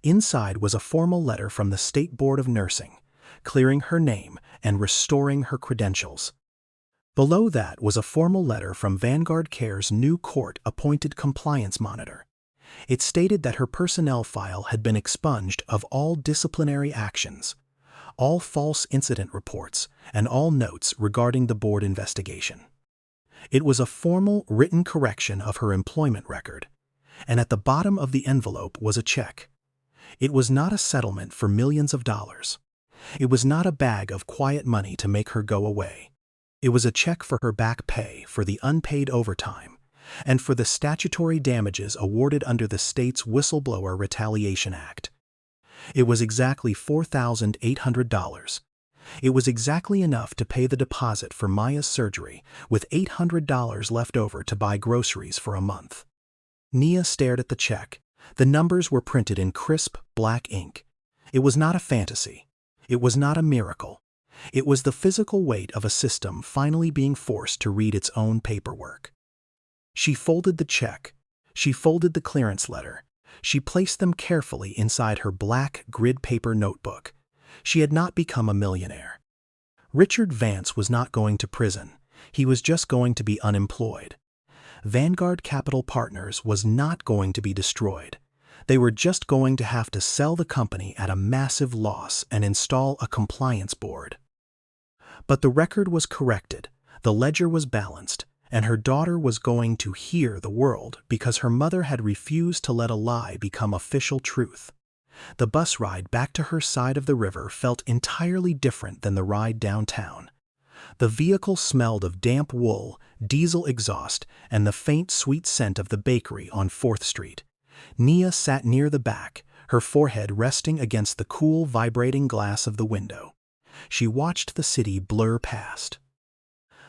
Inside was a formal letter from the State Board of Nursing, clearing her name and restoring her credentials. Below that was a formal letter from Vanguard Care's new court-appointed compliance monitor. It stated that her personnel file had been expunged of all disciplinary actions, all false incident reports, and all notes regarding the board investigation. It was a formal, written correction of her employment record, and at the bottom of the envelope was a check. It was not a settlement for millions of dollars. It was not a bag of quiet money to make her go away. It was a check for her back pay for the unpaid overtime and for the statutory damages awarded under the state's Whistleblower Retaliation Act. It was exactly $4,800. It was exactly enough to pay the deposit for Maya's surgery, with $800 left over to buy groceries for a month. Nia stared at the check. The numbers were printed in crisp, black ink. It was not a fantasy. It was not a miracle. It was the physical weight of a system finally being forced to read its own paperwork. She folded the check. She folded the clearance letter. She placed them carefully inside her black grid paper notebook. She had not become a millionaire. Richard Vance was not going to prison. He was just going to be unemployed. Vanguard Capital Partners was not going to be destroyed. They were just going to have to sell the company at a massive loss and install a compliance board. But the record was corrected, the ledger was balanced, and her daughter was going to hear the world because her mother had refused to let a lie become official truth. The bus ride back to her side of the river felt entirely different than the ride downtown. The vehicle smelled of damp wool, diesel exhaust, and the faint, sweet scent of the bakery on 4th Street. Nia sat near the back, her forehead resting against the cool, vibrating glass of the window. She watched the city blur past.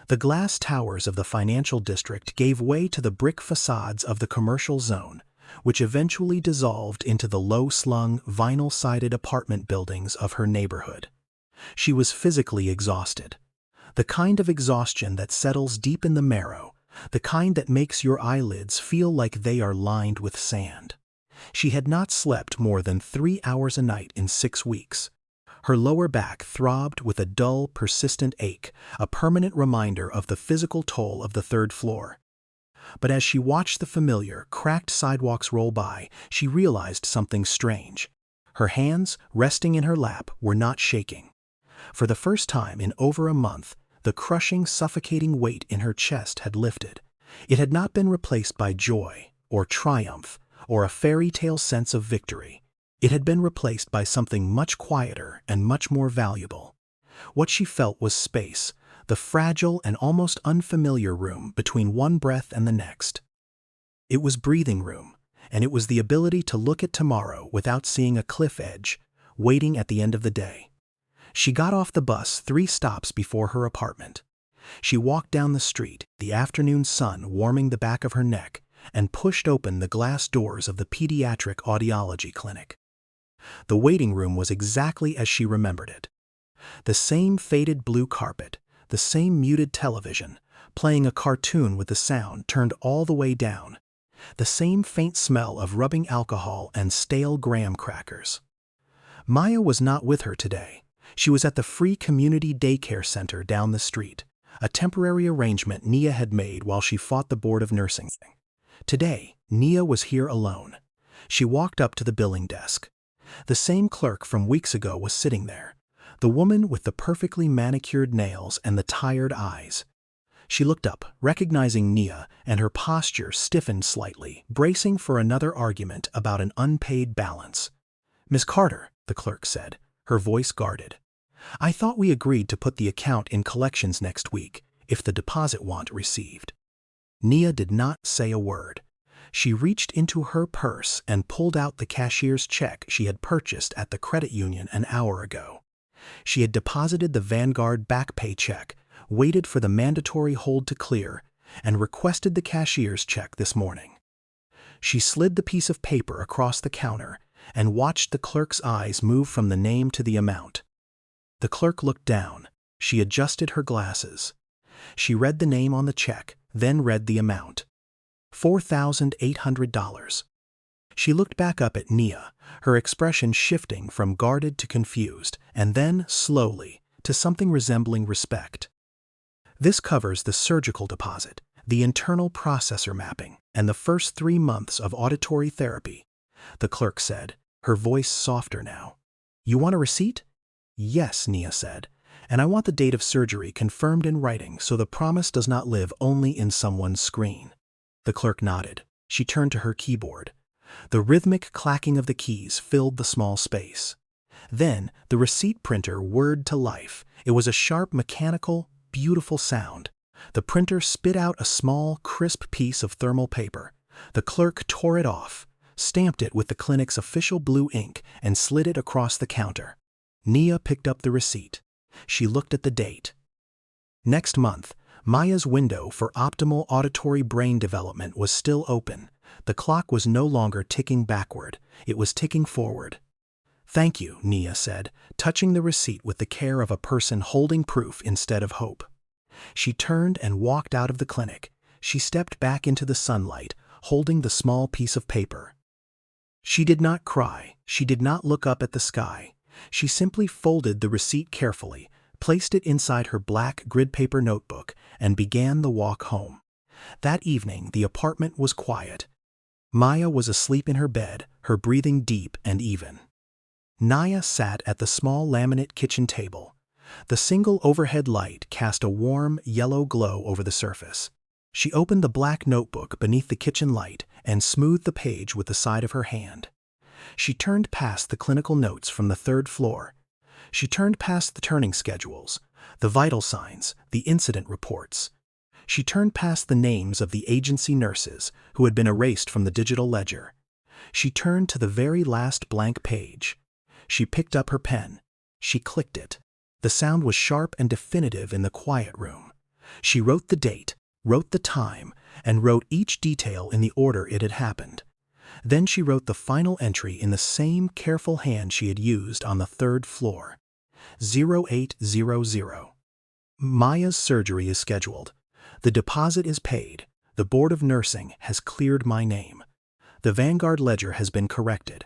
The glass towers of the financial district gave way to the brick facades of the commercial zone, which eventually dissolved into the low-slung, vinyl-sided apartment buildings of her neighborhood. She was physically exhausted. The kind of exhaustion that settles deep in the marrow, the kind that makes your eyelids feel like they are lined with sand. She had not slept more than 3 hours a night in 6 weeks. Her lower back throbbed with a dull, persistent ache, a permanent reminder of the physical toll of the 3rd floor. But as she watched the familiar, cracked sidewalks roll by, she realized something strange. Her hands, resting in her lap, were not shaking. For the first time in over a month, the crushing, suffocating weight in her chest had lifted. It had not been replaced by joy, or triumph, or a fairy tale sense of victory. It had been replaced by something much quieter and much more valuable. What she felt was space, the fragile and almost unfamiliar room between one breath and the next. It was breathing room, and it was the ability to look at tomorrow without seeing a cliff edge, waiting at the end of the day. She got off the bus 3 stops before her apartment. She walked down the street, the afternoon sun warming the back of her neck, and pushed open the glass doors of the pediatric audiology clinic. The waiting room was exactly as she remembered it. The same faded blue carpet, the same muted television, playing a cartoon with the sound turned all the way down, the same faint smell of rubbing alcohol and stale graham crackers. Maya was not with her today. She was at the free community daycare center down the street, a temporary arrangement Nia had made while she fought the board of nursing. Today, Nia was here alone. She walked up to the billing desk. The same clerk from weeks ago was sitting there, the woman with the perfectly manicured nails and the tired eyes. She looked up, recognizing Nia, and her posture stiffened slightly, bracing for another argument about an unpaid balance. "Miss Carter," the clerk said, her voice guarded. I thought we agreed to put the account in collections next week if the deposit want received." Nia did not say a word. She reached into her purse and pulled out the cashier's check she had purchased at the credit union an hour ago. She had deposited the Vanguard back pay check, waited for the mandatory hold to clear, and requested the cashier's check this morning. She slid the piece of paper across the counter and watched the clerk's eyes move from the name to the amount. The clerk looked down. She adjusted her glasses. She read the name on the check, then read the amount. $4,800. She looked back up at Nia, her expression shifting from guarded to confused, and then, slowly, to something resembling respect. "This covers the surgical deposit, the internal processor mapping, and the first 3 months of auditory therapy," the clerk said, her voice softer now. "You want a receipt?" "Yes," Nia said, "and I want the date of surgery confirmed in writing so the promise does not live only in someone's screen." The clerk nodded. She turned to her keyboard. The rhythmic clacking of the keys filled the small space. Then the receipt printer whirred to life. It was a sharp, mechanical, beautiful sound. The printer spit out a small, crisp piece of thermal paper. The clerk tore it off, stamped it with the clinic's official blue ink, and slid it across the counter. Nia picked up the receipt. She looked at the date. Next month, Maya's window for optimal auditory brain development was still open. The clock was no longer ticking backward, it was ticking forward. "Thank you," Nia said, touching the receipt with the care of a person holding proof instead of hope. She turned and walked out of the clinic. She stepped back into the sunlight, holding the small piece of paper. She did not cry. She did not look up at the sky. She simply folded the receipt carefully, placed it inside her black grid paper notebook, and began the walk home. That evening, the apartment was quiet. Maya was asleep in her bed, her breathing deep and even. Nia sat at the small laminate kitchen table. The single overhead light cast a warm, yellow glow over the surface. She opened the black notebook beneath the kitchen light and smoothed the page with the side of her hand. She turned past the clinical notes from the 3rd floor. She turned past the turning schedules, the vital signs, the incident reports. She turned past the names of the agency nurses who had been erased from the digital ledger. She turned to the very last blank page. She picked up her pen. She clicked it. The sound was sharp and definitive in the quiet room. She wrote the date, wrote the time, and wrote each detail in the order it had happened. Then she wrote the final entry in the same careful hand she had used on the 3rd floor. 0800. Maya's surgery is scheduled. The deposit is paid. The Board of Nursing has cleared my name. The Vanguard ledger has been corrected.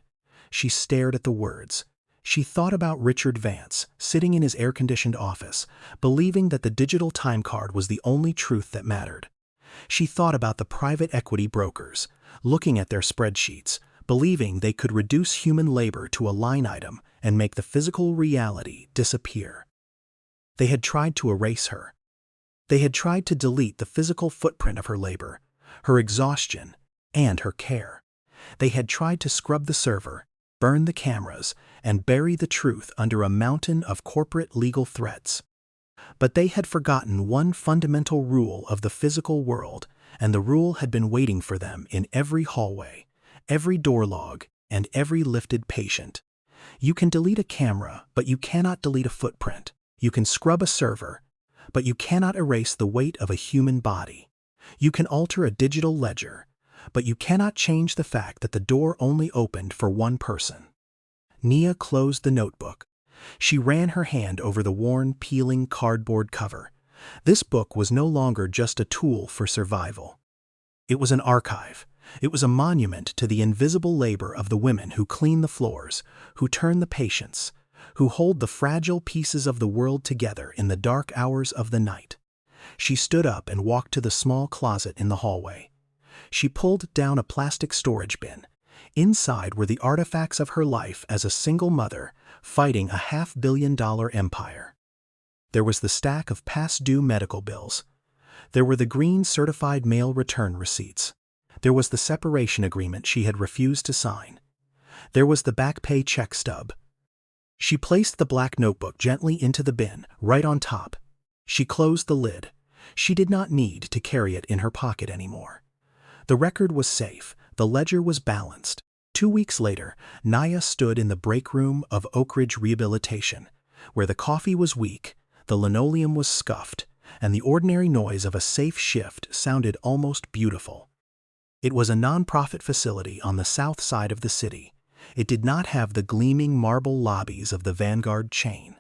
She stared at the words. She thought about Richard Vance, sitting in his air-conditioned office, believing that the digital time card was the only truth that mattered. She thought about the private equity brokers, looking at their spreadsheets, believing they could reduce human labor to a line item and make the physical reality disappear. They had tried to erase her. They had tried to delete the physical footprint of her labor, her exhaustion, and her care. They had tried to scrub the server, burn the cameras, and bury the truth under a mountain of corporate legal threats. But they had forgotten one fundamental rule of the physical world, and the rule had been waiting for them in every hallway, every door log, and every lifted patient. You can delete a camera, but you cannot delete a footprint. You can scrub a server, but you cannot erase the weight of a human body. You can alter a digital ledger, but you cannot change the fact that the door only opened for one person. Nia closed the notebook. She ran her hand over the worn, peeling cardboard cover. This book was no longer just a tool for survival. It was an archive. It was a monument to the invisible labor of the women who clean the floors, who turn the patients, who hold the fragile pieces of the world together in the dark hours of the night. She stood up and walked to the small closet in the hallway. She pulled down a plastic storage bin. Inside were the artifacts of her life as a single mother, fighting a $500 million empire. There was the stack of past-due medical bills. There were the green certified mail return receipts. There was the separation agreement she had refused to sign. There was the back pay check stub. She placed the black notebook gently into the bin, right on top. She closed the lid. She did not need to carry it in her pocket anymore. The record was safe. The ledger was balanced. 2 weeks later, Nia stood in the break room of Oak Ridge Rehabilitation, where the coffee was weak, the linoleum was scuffed, and the ordinary noise of a safe shift sounded almost beautiful. It was a nonprofit facility on the south side of the city. It did not have the gleaming marble lobbies of the Vanguard chain.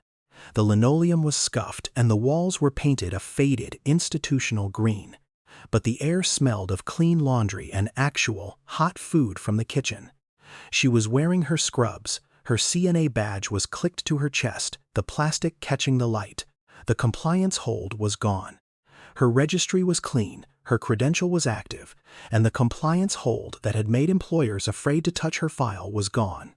The linoleum was scuffed and the walls were painted a faded, institutional green. But the air smelled of clean laundry and actual, hot food from the kitchen. She was wearing her scrubs. Her CNA badge was clicked to her chest, the plastic catching the light. The compliance hold was gone. Her registry was clean, her credential was active, and the compliance hold that had made employers afraid to touch her file was gone.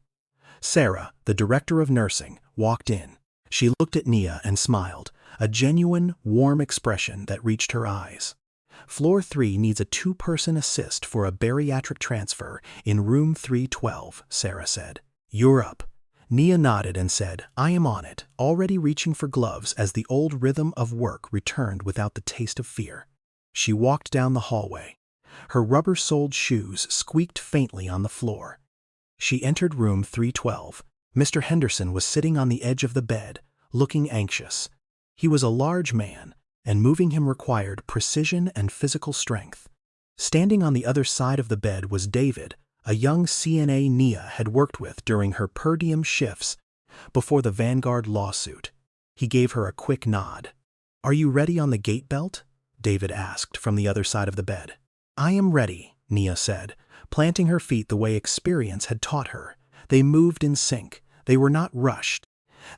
Sarah, the director of nursing, walked in. She looked at Nia and smiled, a genuine, warm expression that reached her eyes. Floor 3 needs a 2-person assist for a bariatric transfer in room 312, Sarah said. You're up. Nia nodded and said, I am on it, already reaching for gloves as the old rhythm of work returned without the taste of fear. She walked down the hallway. Her rubber-soled shoes squeaked faintly on the floor. She entered room 312. Mr. Henderson was sitting on the edge of the bed, looking anxious. He was a large man, and moving him required precision and physical strength. Standing on the other side of the bed was David, a young CNA Nia had worked with during her per diem shifts before the Vanguard lawsuit. He gave her a quick nod. Are you ready on the gait belt? David asked from the other side of the bed. I am ready, Nia said, planting her feet the way experience had taught her. They moved in sync. They were not rushed.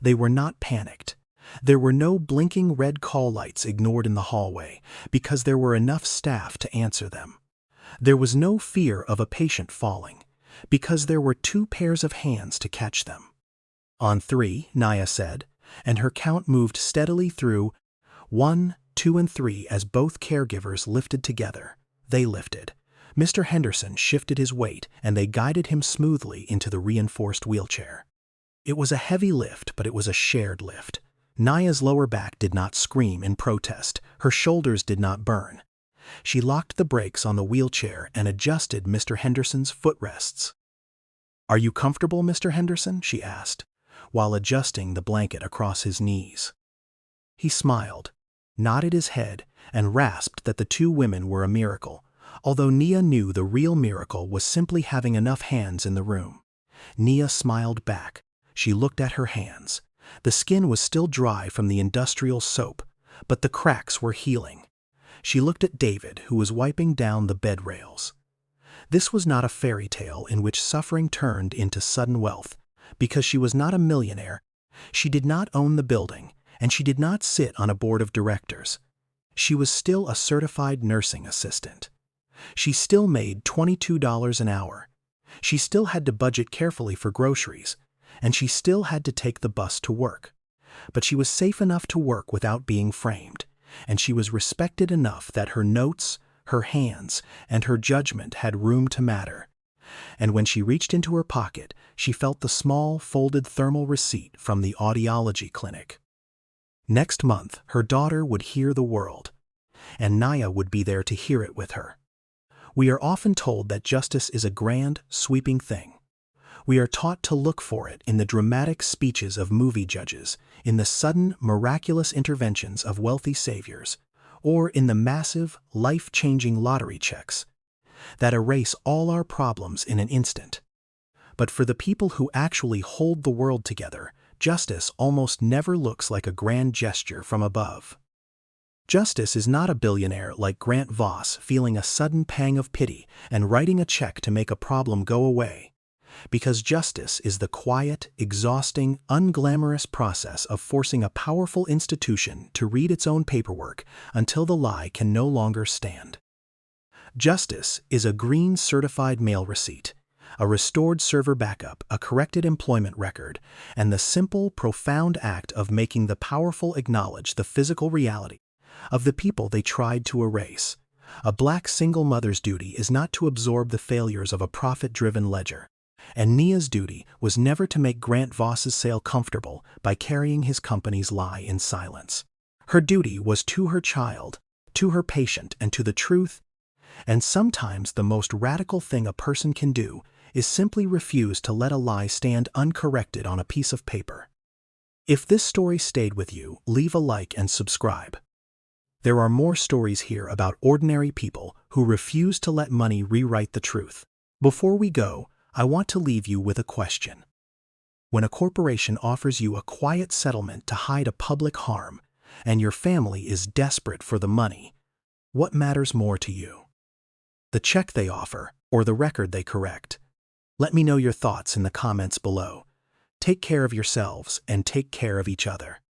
They were not panicked. There were no blinking red call lights ignored in the hallway because there were enough staff to answer them. There was no fear of a patient falling because there were 2 pairs of hands to catch them. On 3, Nia said, and her count moved steadily through 1, 2, and 3 as both caregivers lifted together. They lifted. Mr. Henderson shifted his weight and they guided him smoothly into the reinforced wheelchair. It was a heavy lift, but it was a shared lift. Nia's lower back did not scream in protest. Her shoulders did not burn. She locked the brakes on the wheelchair and adjusted Mr. Henderson's footrests. Are you comfortable, Mr. Henderson? She asked, while adjusting the blanket across his knees. He smiled, nodded his head, and rasped that the 2 women were a miracle, although Nia knew the real miracle was simply having enough hands in the room. Nia smiled back. She looked at her hands. The skin was still dry from the industrial soap, but the cracks were healing. She looked at David, who was wiping down the bed rails. This was not a fairy tale in which suffering turned into sudden wealth, because she was not a millionaire. She did not own the building, and she did not sit on a board of directors. She was still a certified nursing assistant. She still made $22 an hour. She still had to budget carefully for groceries, and she still had to take the bus to work. But she was safe enough to work without being framed, and she was respected enough that her notes, her hands, and her judgment had room to matter. And when she reached into her pocket, she felt the small, folded thermal receipt from the audiology clinic. Next month, her daughter would hear the world, and Nia would be there to hear it with her. We are often told that justice is a grand, sweeping thing. We are taught to look for it in the dramatic speeches of movie judges, in the sudden, miraculous interventions of wealthy saviors, or in the massive, life-changing lottery checks that erase all our problems in an instant. But for the people who actually hold the world together, justice almost never looks like a grand gesture from above. Justice is not a billionaire like Grant Voss feeling a sudden pang of pity and writing a check to make a problem go away. Because justice is the quiet, exhausting, unglamorous process of forcing a powerful institution to read its own paperwork until the lie can no longer stand. Justice is a green certified mail receipt, a restored server backup, a corrected employment record, and the simple, profound act of making the powerful acknowledge the physical reality of the people they tried to erase. A black single mother's duty is not to absorb the failures of a profit-driven ledger. And Nia's duty was never to make Grant Voss's sale comfortable by carrying his company's lie in silence. Her duty was to her child, to her patient, and to the truth. And sometimes the most radical thing a person can do is simply refuse to let a lie stand uncorrected on a piece of paper. If this story stayed with you, leave a like and subscribe. There are more stories here about ordinary people who refuse to let money rewrite the truth. Before we go, I want to leave you with a question. When a corporation offers you a quiet settlement to hide a public harm, and your family is desperate for the money, what matters more to you? The check they offer, or the record they correct? Let me know your thoughts in the comments below. Take care of yourselves and take care of each other.